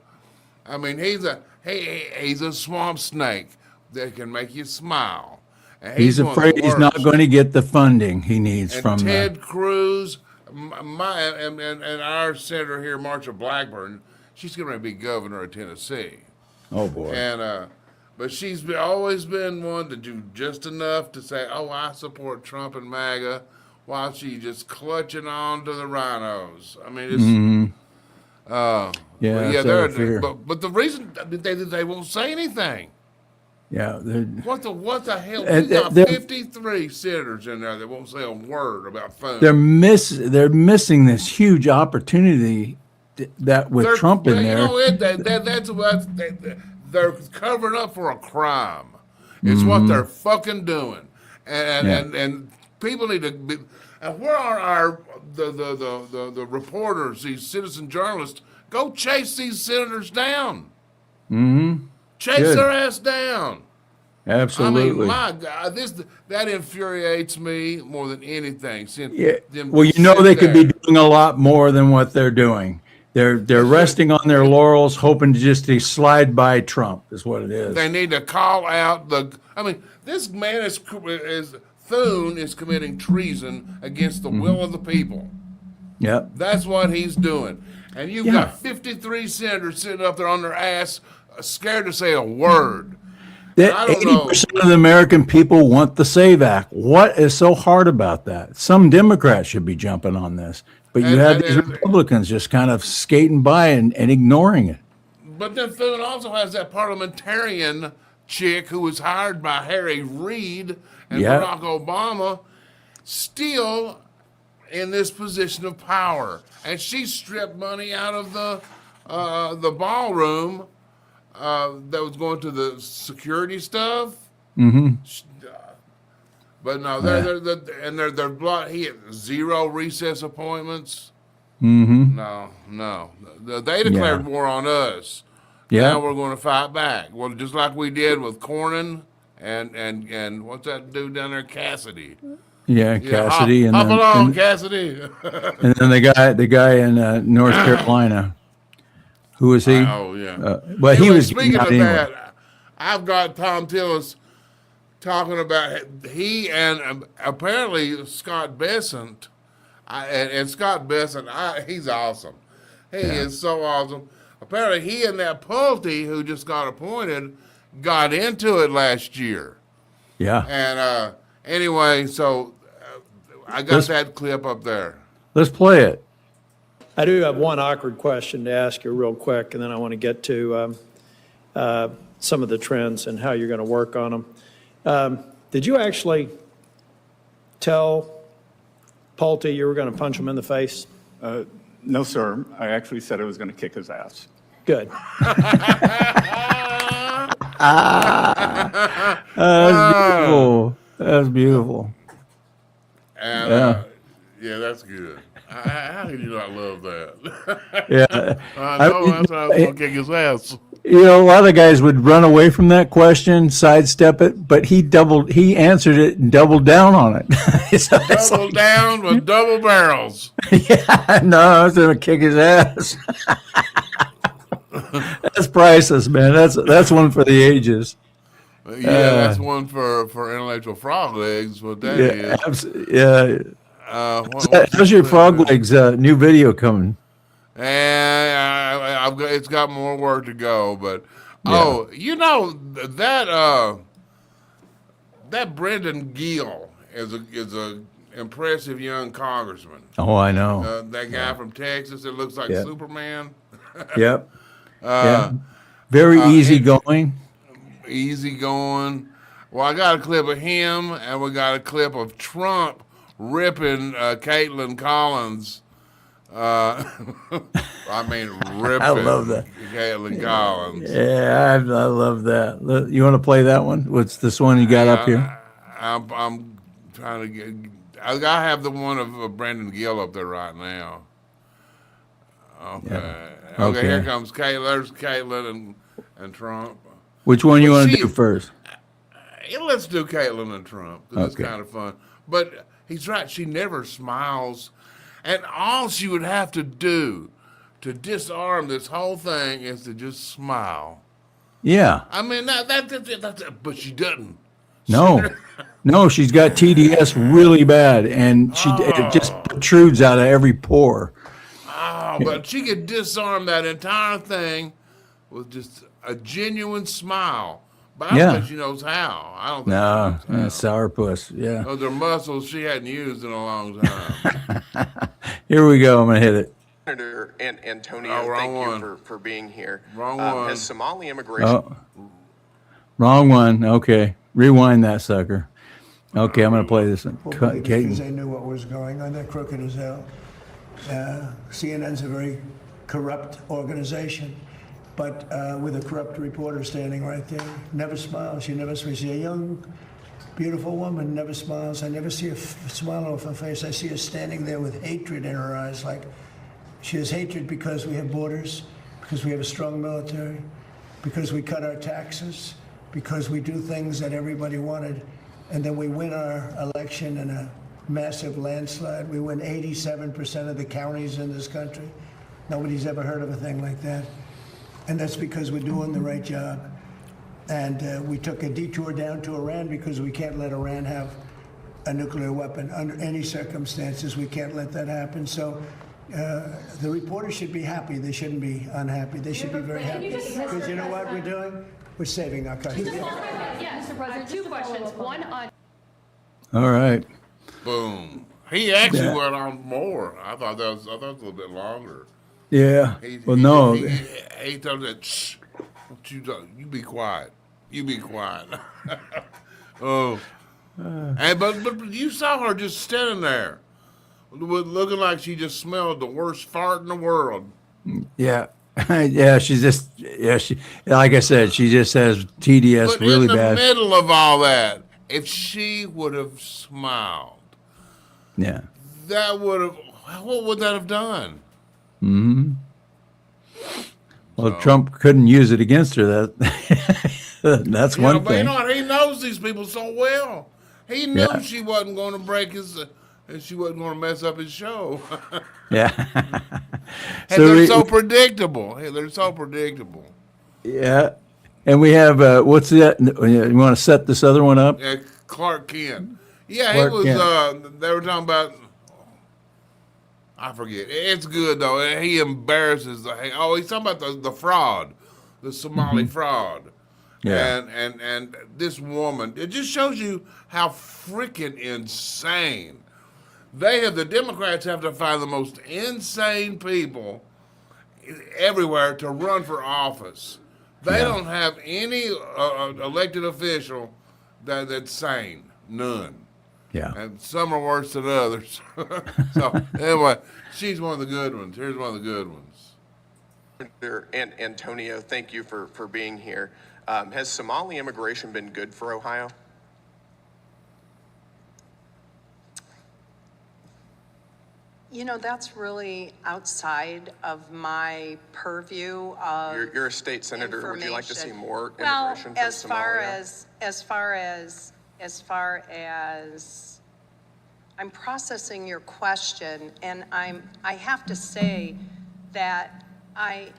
I mean, he's a swamp snake that can make you smile. And He's afraid he's not going to get the funding he needs from Ted Cruz. And our senator here, Marsha Blackburn, she's going to be governor of Tennessee. Oh boy! And but she's always been one to do just enough to say, "Oh, I support Trump and MAGA," while she's just clutching on to the rhinos. I mean, it's but the reason they won't say anything. Yeah. What the hell? We got 53 senators in there that won't say a word about phone. They're missing this huge opportunity that with Trump in there. You know, they're covering up for a crime. It's what they're fucking doing, and people need to be. And where are the reporters, these citizen journalists? Go chase these senators down. Mm-hmm. Chase their ass down. Absolutely. I mean, my God, that infuriates me more than anything. Well, you know, they could be doing a lot more than what they're doing. They're resting on their laurels, hoping to slide by Trump. Is what it is. They need to call out this man Thune is committing treason against the will of the people. Yep. That's what he's doing. And you've got 53 senators sitting up there on their ass, scared to say a word. 80% of the American people want the SAVE Act. What is so hard about that? Some Democrats should be jumping on this, but you have these Republicans just kind of skating by and ignoring it. But then Thune also has that parliamentarian chick who was hired by Harry Reid and Barack Obama. still in this position of power, and she stripped money out of the ballroom that was going to the security stuff. Mm-hmm. But no, they're blocked. He had 0 recess appointments. Mm-hmm. No. They declared war on us. Yeah. Now we're going to fight back. Well, just like we did with Cornyn and what's that dude down there, Cassidy. Yeah, Cassidy, hop along, Cassidy. And then the guy in North Carolina. Who was he? Oh yeah. Well, he was. Speaking of anyway. that, I've got Tom Tillis talking about he and apparently Scott Bessent, and Scott Bessent, he's awesome. He is so awesome. Apparently, he and that Pulte who just got appointed got into it last year. Yeah. And anyway, so I got that clip up there. Let's play it. I do have one awkward question to ask you real quick, and then I want to get to some of the trends and how you're going to work on them. Did you actually tell Pulte you were going to punch him in the face? No, sir. I actually said I was going to kick his ass. Good. That's beautiful. That's beautiful. And yeah, that's good. How did you not love that? Yeah. I know that's why I was going to kick his ass. You know, a lot of guys would run away from that question, sidestep it, but he answered it and doubled down on it. Double down with double barrels. Yeah, no, I was going to kick his ass. That's priceless, man. That's one for the ages. Yeah, that's one for intellectual frog legs. What that is. How's your frog legs new video coming? And it's got more work to go, but you know that Brendan Gill is a impressive young congressman. Oh, I know. That guy from Texas that looks like Superman. Yep. Very easygoing. Easygoing. Well, I got a clip of him, and we got a clip of Trump ripping Caitlin Collins. I mean, ripping. I love that. Caitlin Collins. Yeah, I love that. You want to play that one? What's this one you got up here? I'm trying to get. I have the one of Brandon Gill up there right now. Okay. Yeah. Okay. Here comes Caitlin. There's Caitlin and Trump. Which one you want to do first? Let's do Caitlin and Trump. It's kind of fun. But he's right. She never smiles. And all she would have to do to disarm this whole thing is to just smile. Yeah. I mean, that's but she doesn't. No, she's got TDS really bad, and it just protrudes out of every pore. Oh, but she could disarm that entire thing with just a genuine smile. But I don't think she knows how. I don't think she knows how. Sourpuss, yeah. Those are muscles she hadn't used in a long time. Here we go. I'm going to hit it. Senator Antonio, thank you for being here. Wrong one. Has Somali immigration... Wrong one. Okay. Rewind that sucker. Okay, I'm going to play this one. Because they knew what was going on. They're crooked as hell. CNN's a very corrupt organization. But with a corrupt reporter standing right there, never smiles. She never smiles. She's a young, beautiful woman, never smiles. I never see a smile off her face. I see her standing there with hatred in her eyes. Like she has hatred because we have borders, because we have a strong military, because we cut our taxes, because we do things that everybody wanted. And then we win our election in a massive landslide. We win 87% of the counties in this country. Nobody's ever heard of a thing like that. And that's because we're doing the right job. And we took a detour down to Iran because we can't let Iran have a nuclear weapon under any circumstances. We can't let that happen. So the reporters should be happy. They shouldn't be unhappy. They should be very happy. Because you know what we're doing? We're saving our country. Yes, Mr. President, two questions. One on... All right. Boom. He actually went on more. I thought that was a little bit longer. Yeah. He told that, shh, you be quiet. You be quiet. Oh, But you saw her just standing there, looking like she just smelled the worst fart in the world. Yeah. Yeah, she's just, she, like I said, she just has TDS But really in the bad. middle of all that, if she would have smiled, Yeah. that would have, what would that have done? Mm-hmm. Well, Trump couldn't use it against her. That's one But thing. you know what? He knows these people so well. He knew she wasn't going to break his, and she wasn't going to mess up his show. Yeah. And they're so predictable. They're so predictable. Yeah. And we have, what's that? You want to set this other one up? Yeah, Clark Kent. Yeah, Clark it was, Kent. they were talking about, I forget. It's good, though. He embarrasses he's talking about the fraud, the Somali fraud. Yeah. And this woman, it just shows you how freaking insane. The Democrats have to find the most insane people everywhere to run for office. They don't have any elected official that's sane. None. Yeah. And some are worse than others. So anyway, she's one of the good ones. Here's one of the good ones. And Antonio, thank you for being here. Has Somali immigration been good for Ohio? You know, that's really outside of my purview of You're a state senator. Would you like to see more well, immigration from Somalia? as far as I'm processing your question, and I have to say that I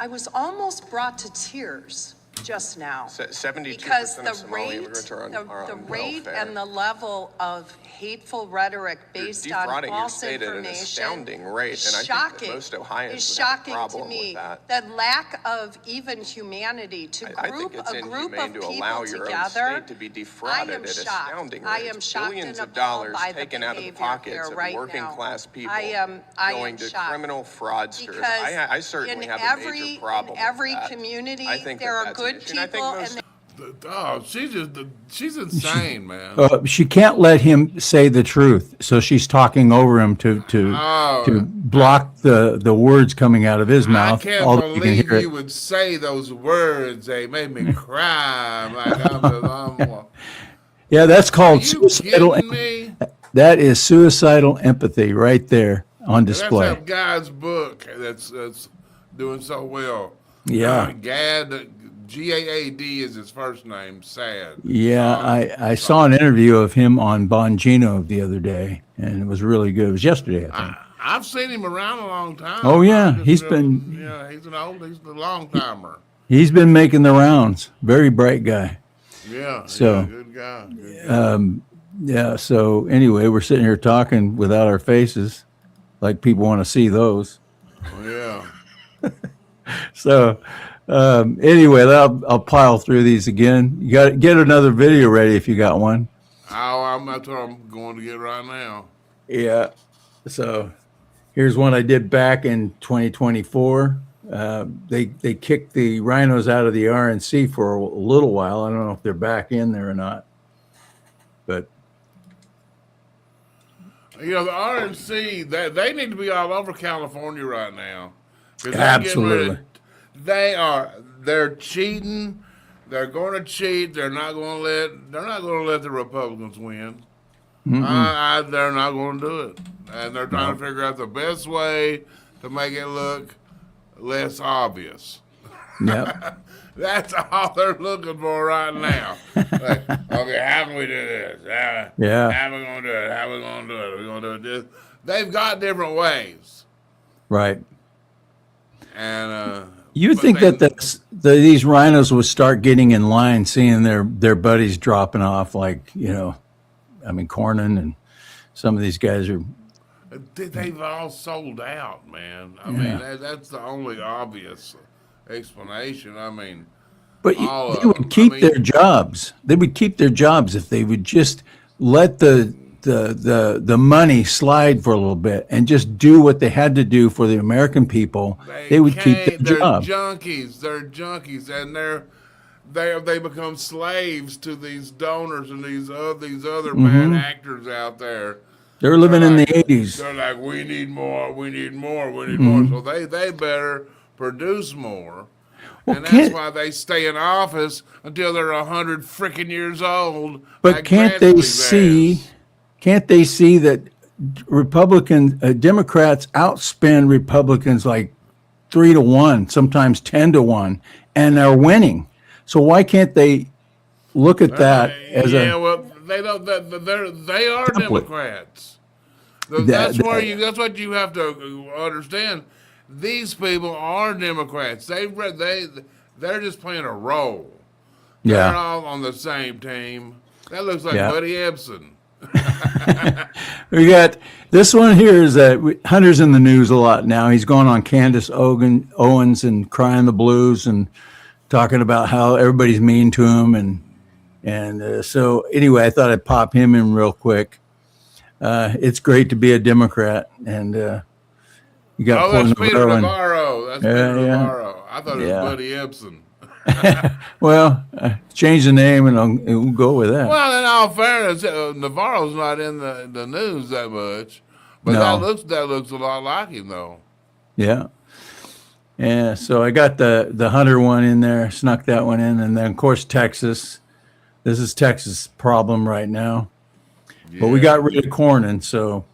was almost brought to tears just now 72% because of the Somali immigrants are on rate welfare. and the level of hateful rhetoric based on defrauding your false state at an information astounding rate, is and I think shocking. that most Ohioans Is would have a shocking problem to me. with that. That lack of even humanity to I think group it's a group inhumane of to allow people your own together. state to be defrauded I am at shocked. astounding I rates. am shocked Billions and of dollars appalled by the taken out of the behavior pockets here of right working now. class people I am going to shocked. criminal fraudsters. Because I certainly have a major problem in every with that. community, I think there are that's good an issue, and I think people, most- and Oh, she's insane, man. She can't let him say the truth, so she's talking over him to block the words coming out of his mouth. I can't although you can believe hear it. you would say those words. They made me cry. I'm Yeah, that's called Are you suicidal. kidding me? That is suicidal empathy right there on display. That's that guy's book that's doing so well. Yeah. G-A-A-D is his first name. Sad. Yeah, I saw an interview of him on Bongino the other day, and it was really good. It was yesterday, I think. I've seen him around a long time. Oh, yeah, he's a long timer. He's been making the rounds. Very bright guy. Yeah, So, good guy. Good guy. Yeah, so anyway, we're sitting here talking without our faces, like people want to see those. Yeah. So anyway, I'll pile through these again. You got to get another video ready if you got one. That's what I'm going to get right now. Yeah. So here's one I did back in 2024. They kicked the rhinos out of the RNC for a little while. I don't know if they're back in there or not, but you know the RNC they need to be all over California right now. Absolutely. They're cheating. They're going to cheat. They're not going to let the Republicans win. They're not going to do it. And they're trying to figure out the best way to make it look less obvious. Yeah. That's all they're looking for right now. Like, okay, how can we do this? How are we going to do it? How are we going to do it? Are we going to do this? They've got different ways. Right. And you think that these rhinos would start getting in line, seeing their buddies dropping off, like, Cornyn and some of these guys are. They've all sold out, man. I mean, that's the only obvious explanation. I mean, but they would keep their jobs. They would keep their jobs if they would just let the money slide for a little bit and just do what they had to do for the American people. They would keep their job. They're junkies, and they become slaves to these donors and these other Mhm. bad actors out there. They're living in the Like, 80s. they're like, we need more, we need more, we need Mhm. more. So they better produce more. Well, And that's why they stay in office until they're 100 freaking years old. But like can't they Grassley's see? ass. Can't they see that Democrats outspend Republicans like 3-1, sometimes 10-1, and are winning? So why can't they look at that as Yeah, a well, they don't. They are template? Democrats. That's what you have to understand. These people are Democrats. They're just playing a role. They're Yeah. all on the same team. That looks like Yeah. Buddy Ebsen. We got this one here is that Hunter's in the news a lot now. He's going on Candace Owens and crying the blues and talking about how everybody's mean to him. And so anyway, I thought I'd pop him in real quick. It's great to be a Democrat. And you got That's poor Peter Navarro and- Navarro. That's Peter Navarro. I thought it was Yeah. Buddy Ebsen. Well, change the name and we'll go with that. Well, in all fairness, Navarro's not in the news that much, but No. that looks a lot like him though. Yeah. Yeah. So I got the Hunter one in there, snuck that one in. And then, of course, Texas. This is Texas' problem right now. But we got rid of Cornyn, so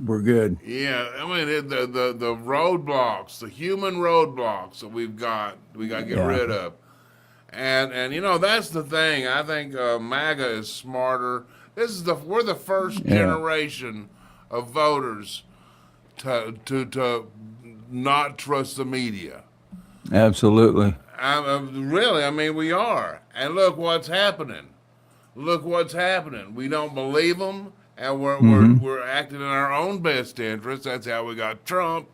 we're good. Yeah, I mean the roadblocks, the human roadblocks that we got to get rid of, and you know that's the thing. I think MAGA is smarter. We're the first generation of voters to not trust the media. Absolutely. Really, I mean we are, and look what's happening. Look what's happening. We don't believe them. And we're acting in our own best interest. That's how we got Trump,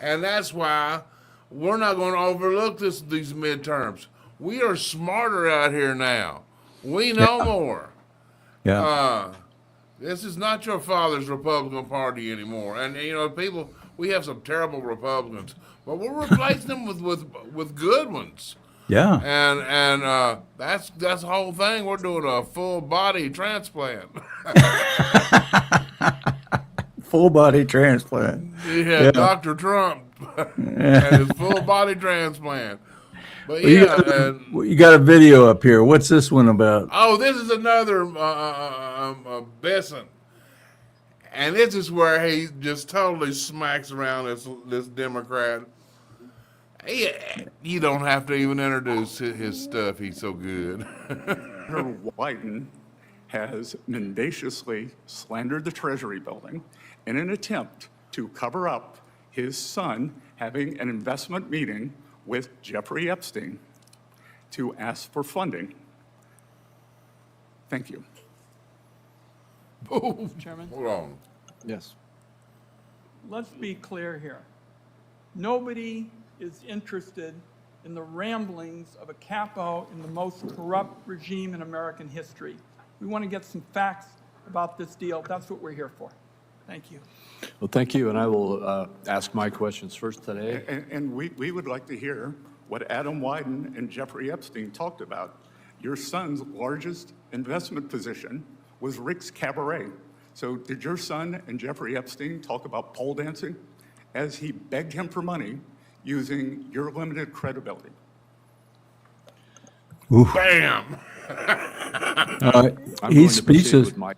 and that's why we're not going to overlook these midterms. We are smarter out here now. We know more. Yeah. This is not your father's Republican Party anymore. And you know, we have some terrible Republicans, but we're replacing them with good ones. Yeah. And that's the whole thing. We're doing a full body transplant. Full body transplant. Yeah, Dr. Trump and his full body transplant. But well, you got a video up here. What's this one about? Oh, this is another Besson. And this is where he just totally smacks around this Democrat. You don't have to even introduce his stuff. He's so good. Senator Wyden has mendaciously slandered the Treasury building in an attempt to cover up his son having an investment meeting with Jeffrey Epstein to ask for funding. Thank you. Chairman? Hold on. Yes. Let's be clear here. Nobody is interested in the ramblings of a capo in the most corrupt regime in American history. We want to get some facts about this deal. That's what we're here for. Thank you. Well, thank you, and I will ask my questions first today. And we would like to hear what Adam Wyden and Jeffrey Epstein talked about. Your son's largest investment position was Rick's Cabaret. So did your son and Jeffrey Epstein talk about pole dancing as he begged him for money using your limited credibility? Oof. Bam! He's speechless. I'm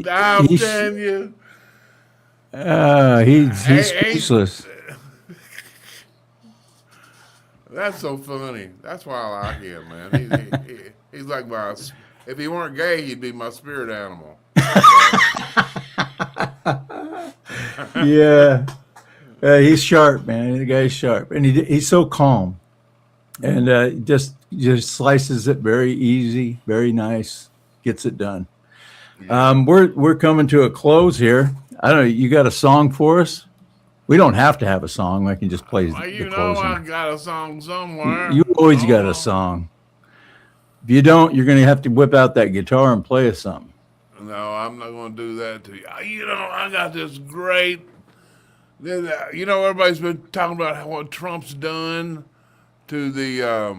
telling you. He's speechless. That's so funny. That's why I like him, man. He's like if he weren't gay, he'd be my spirit animal. Yeah. He's sharp, man. The guy's sharp. And he's so calm. And just slices it very easy, very nice, gets it done. We're coming to a close here. I don't know, you got a song for us? We don't have to have a song. I can just play the closing. I got a song somewhere. You always got a song. If you don't, you're going to have to whip out that guitar and play us something. No, I'm not going to do that to you. You know, I got this great. You know, everybody's been talking about what Trump's done to the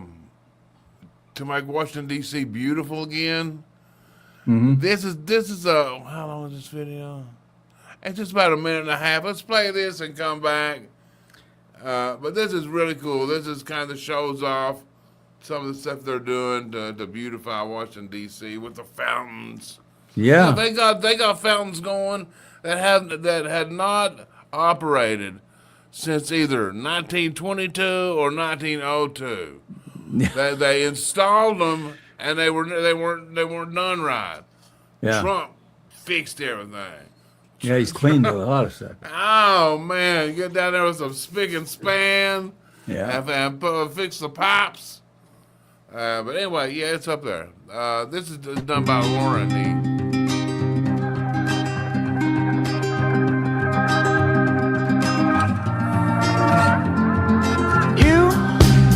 to make Washington D.C. beautiful again. Mm-hmm. This is a how long is this video? It's just about a minute and a half. Let's play this and come back. But this is really cool. This is kind of shows off some of the stuff they're doing to beautify Washington D.C. with the fountains. Yeah, they got fountains going that had not operated since either 1922 or 1902. They installed them and they weren't done right. Yeah. Trump fixed everything. Yeah, he's cleaned a lot of stuff. Oh man, you get down there with some spick and span. Yeah. And fix the pipes. But anyway, yeah, it's up there. This is done by Lauren D. You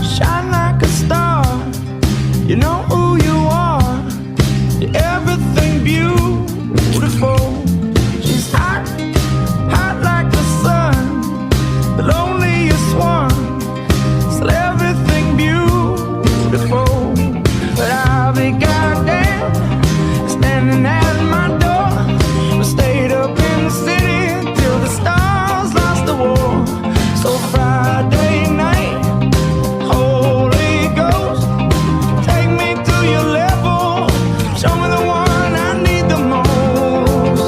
shine like a star. You know who you are. You're everything beautiful. She's hot, hot like the sun. The loneliest one. Still everything beautiful. But I'll be goddamn standing at my door. We stayed up in the city till the stars lost the war. So Friday night, Holy Ghost, take me to your level. Show me the one I need the most.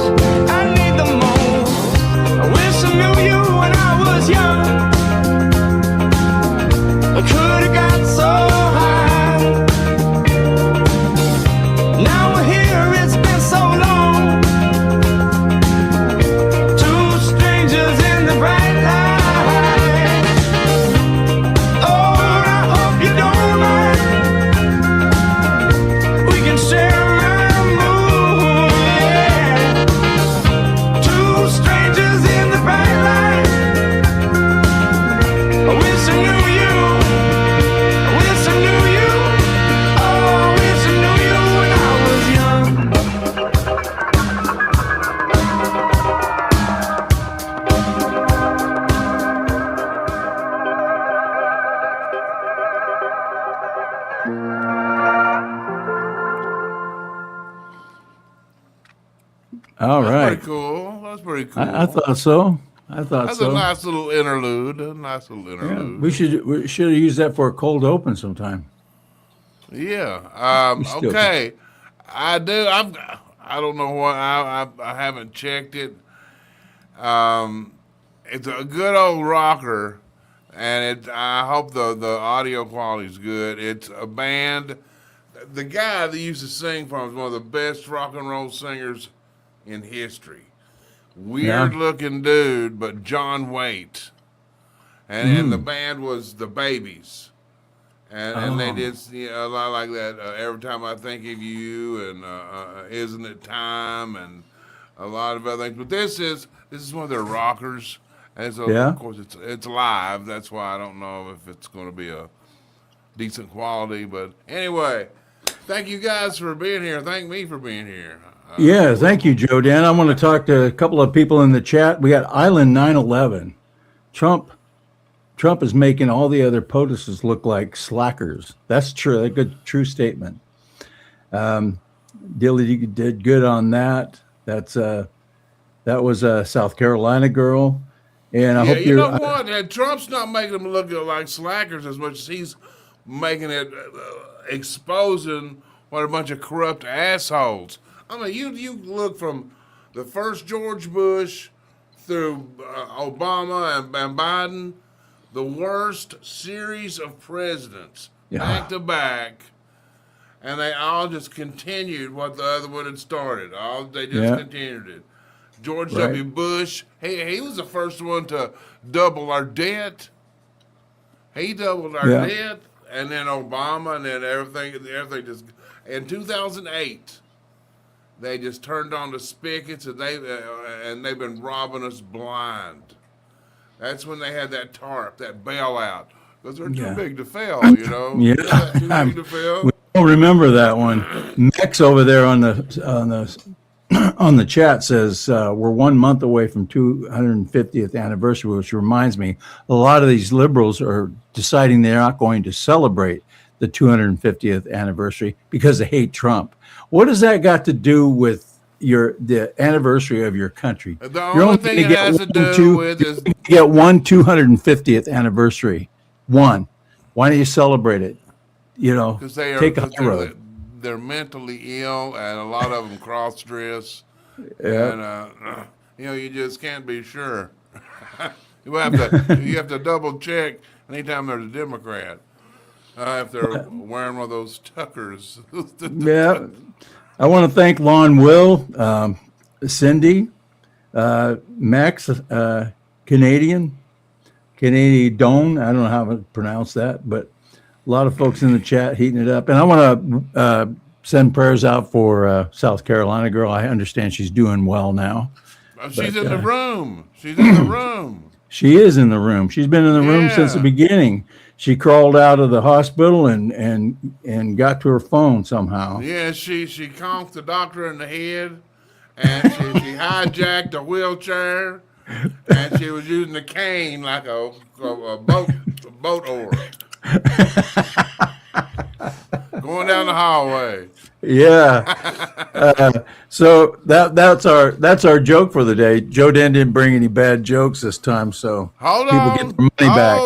I need the most. I wish I knew you when I was young. I could have got so high. Now we're here, it's been so long. Two strangers in the bright light. Oh, I hope you don't mind. We can share my mood, yeah. Two strangers in the bright light. I wish I knew you. I wish I knew you. Oh, I wish I knew you when I was young. All That's right. pretty cool. That's pretty cool. I thought so. I thought That's so. a nice little interlude. A nice little Yeah, interlude. we should have used that for a cold open sometime. Yeah. We still Okay. I do. I don't know what. I haven't checked it. It's a good old rocker, and I hope the audio quality is good. It's a band. The guy that used to sing for him is one of the best rock and roll singers in history. Weird looking dude, but John Waite. And the band was the Babies. And they did a lot like that. Every Time I Think of You, and Isn't It Time, and a lot of other things. But this is one of their rockers. And so, of course, it's live. That's why I don't know if it's going to be a decent quality. But anyway, thank you guys for being here. Thank me for being here. Yeah, thank you, Joe Dan. I want to talk to a couple of people in the chat. We got Island 911. Trump is making all the other POTUSs look like slackers. That's true. That's a good, true statement. Dilly did good on that. That was a South Carolina girl. And I hope you know what? Trump's not making them look like slackers as much as he's making it exposing what a bunch of corrupt assholes. I mean, you look from the first George Bush through Obama and Biden, the worst series of presidents back to back, and they all just continued what the other one had started. They just continued it. George W. Bush, he was the first one to double our debt. He doubled our debt, and then Obama, and then everything just. In 2008, they just turned on the spigots, and they've been robbing us blind. That's when they had that TARP, that bailout, because they're too big to fail, you know. Yeah, Too big to fail. we don't remember that one. Mex over there on the on the chat says we're 1 month away from 250th anniversary, which reminds me, a lot of these liberals are deciding they're not going to celebrate the 250th anniversary because they hate Trump. What has that got to do with the anniversary of your country? The only thing it has to do with is you get one 250th anniversary. One. Why don't you celebrate it? You know, because they are take a road. They're mentally ill, and a lot of them cross dress. Yeah. And you know, you just can't be sure. you have to double check anytime there's a Democrat. If they're wearing one of those tuckers. Yeah. I want to thank Lon Will, Cindy, Max, Canadian Don. I don't know how to pronounce that, but a lot of folks in the chat heating it up. And I want to send prayers out for South Carolina girl. I understand she's doing well now. She's in the room. She's in the room. She is in the room. She's been in the room since the beginning. She crawled out of the hospital and got to her phone somehow. Yeah, she conked the doctor in the head, and she hijacked a wheelchair, and she was using a cane like a boat oar. Going down the hallway. Yeah. So that's our joke for the day. Joe didn't bring any bad jokes this time, so people get their money back.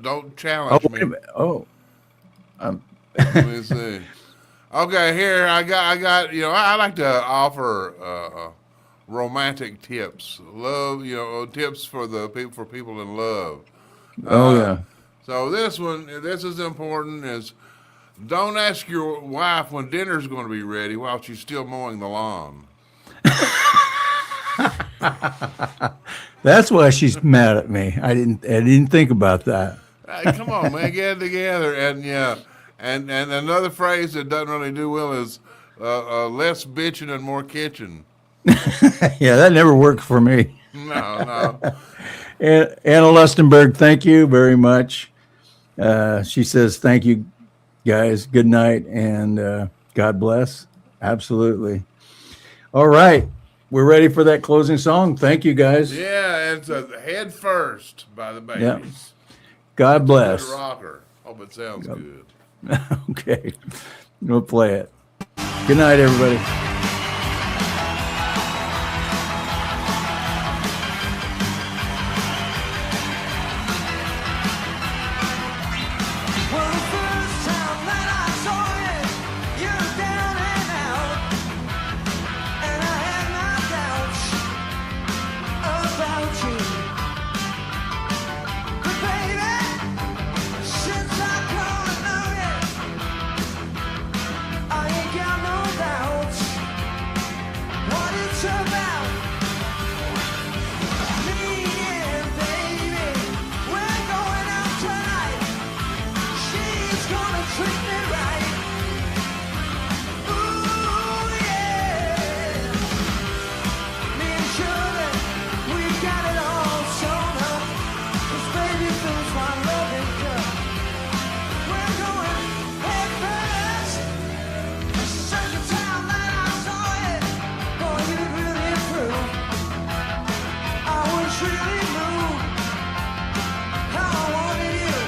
Don't challenge me. Let me see. Okay, here I got. You know, I like to offer romantic tips, love. You know, tips for people in love. Yeah. So this is important. Is don't ask your wife when dinner's going to be ready while she's still mowing the lawn. That's why she's mad at me. I didn't think about that. Hey, come on, man, get it together. And and another phrase that doesn't really do well is less bitching and more kitchen. Yeah, that never worked for me. No. Anna Lustenberg, thank you very much. She says, thank you, guys. Good night, and God bless. Absolutely. All right. We're ready for that closing song. Thank you, guys. Yeah, it's a Head First by the Babies. Yeah. God bless. Good rocker. Hope it sounds good. Okay. We'll play it. Good night, everybody. How I wanted you.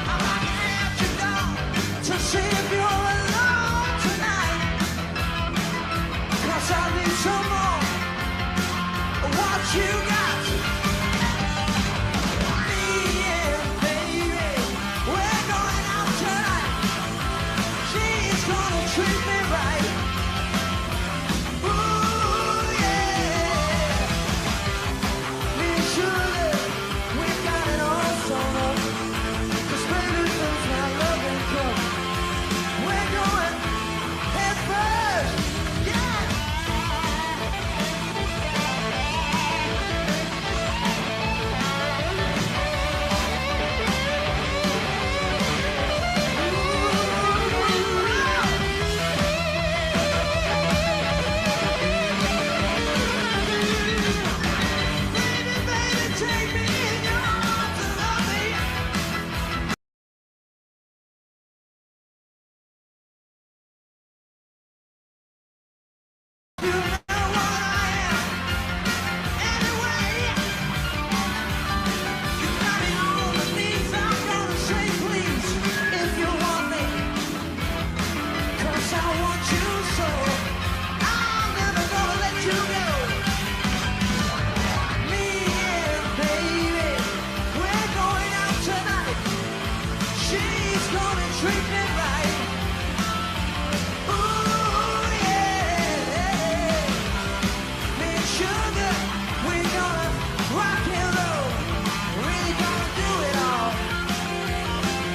I'm not gonna let you down. come and treat me right. Ooh, yeah. Me and Sugar, we're gonna rock and roll. Really gonna do it all.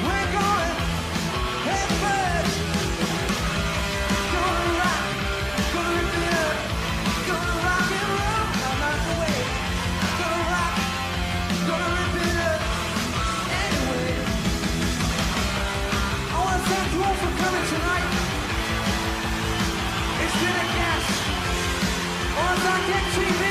We're going head first. Gonna rock, gonna rip it up. Gonna rock and roll, I'm not the way. Gonna rock, gonna rip it up. Anyway, I wanna thank you all for coming tonight. It's been a gas. I wanna thank TV.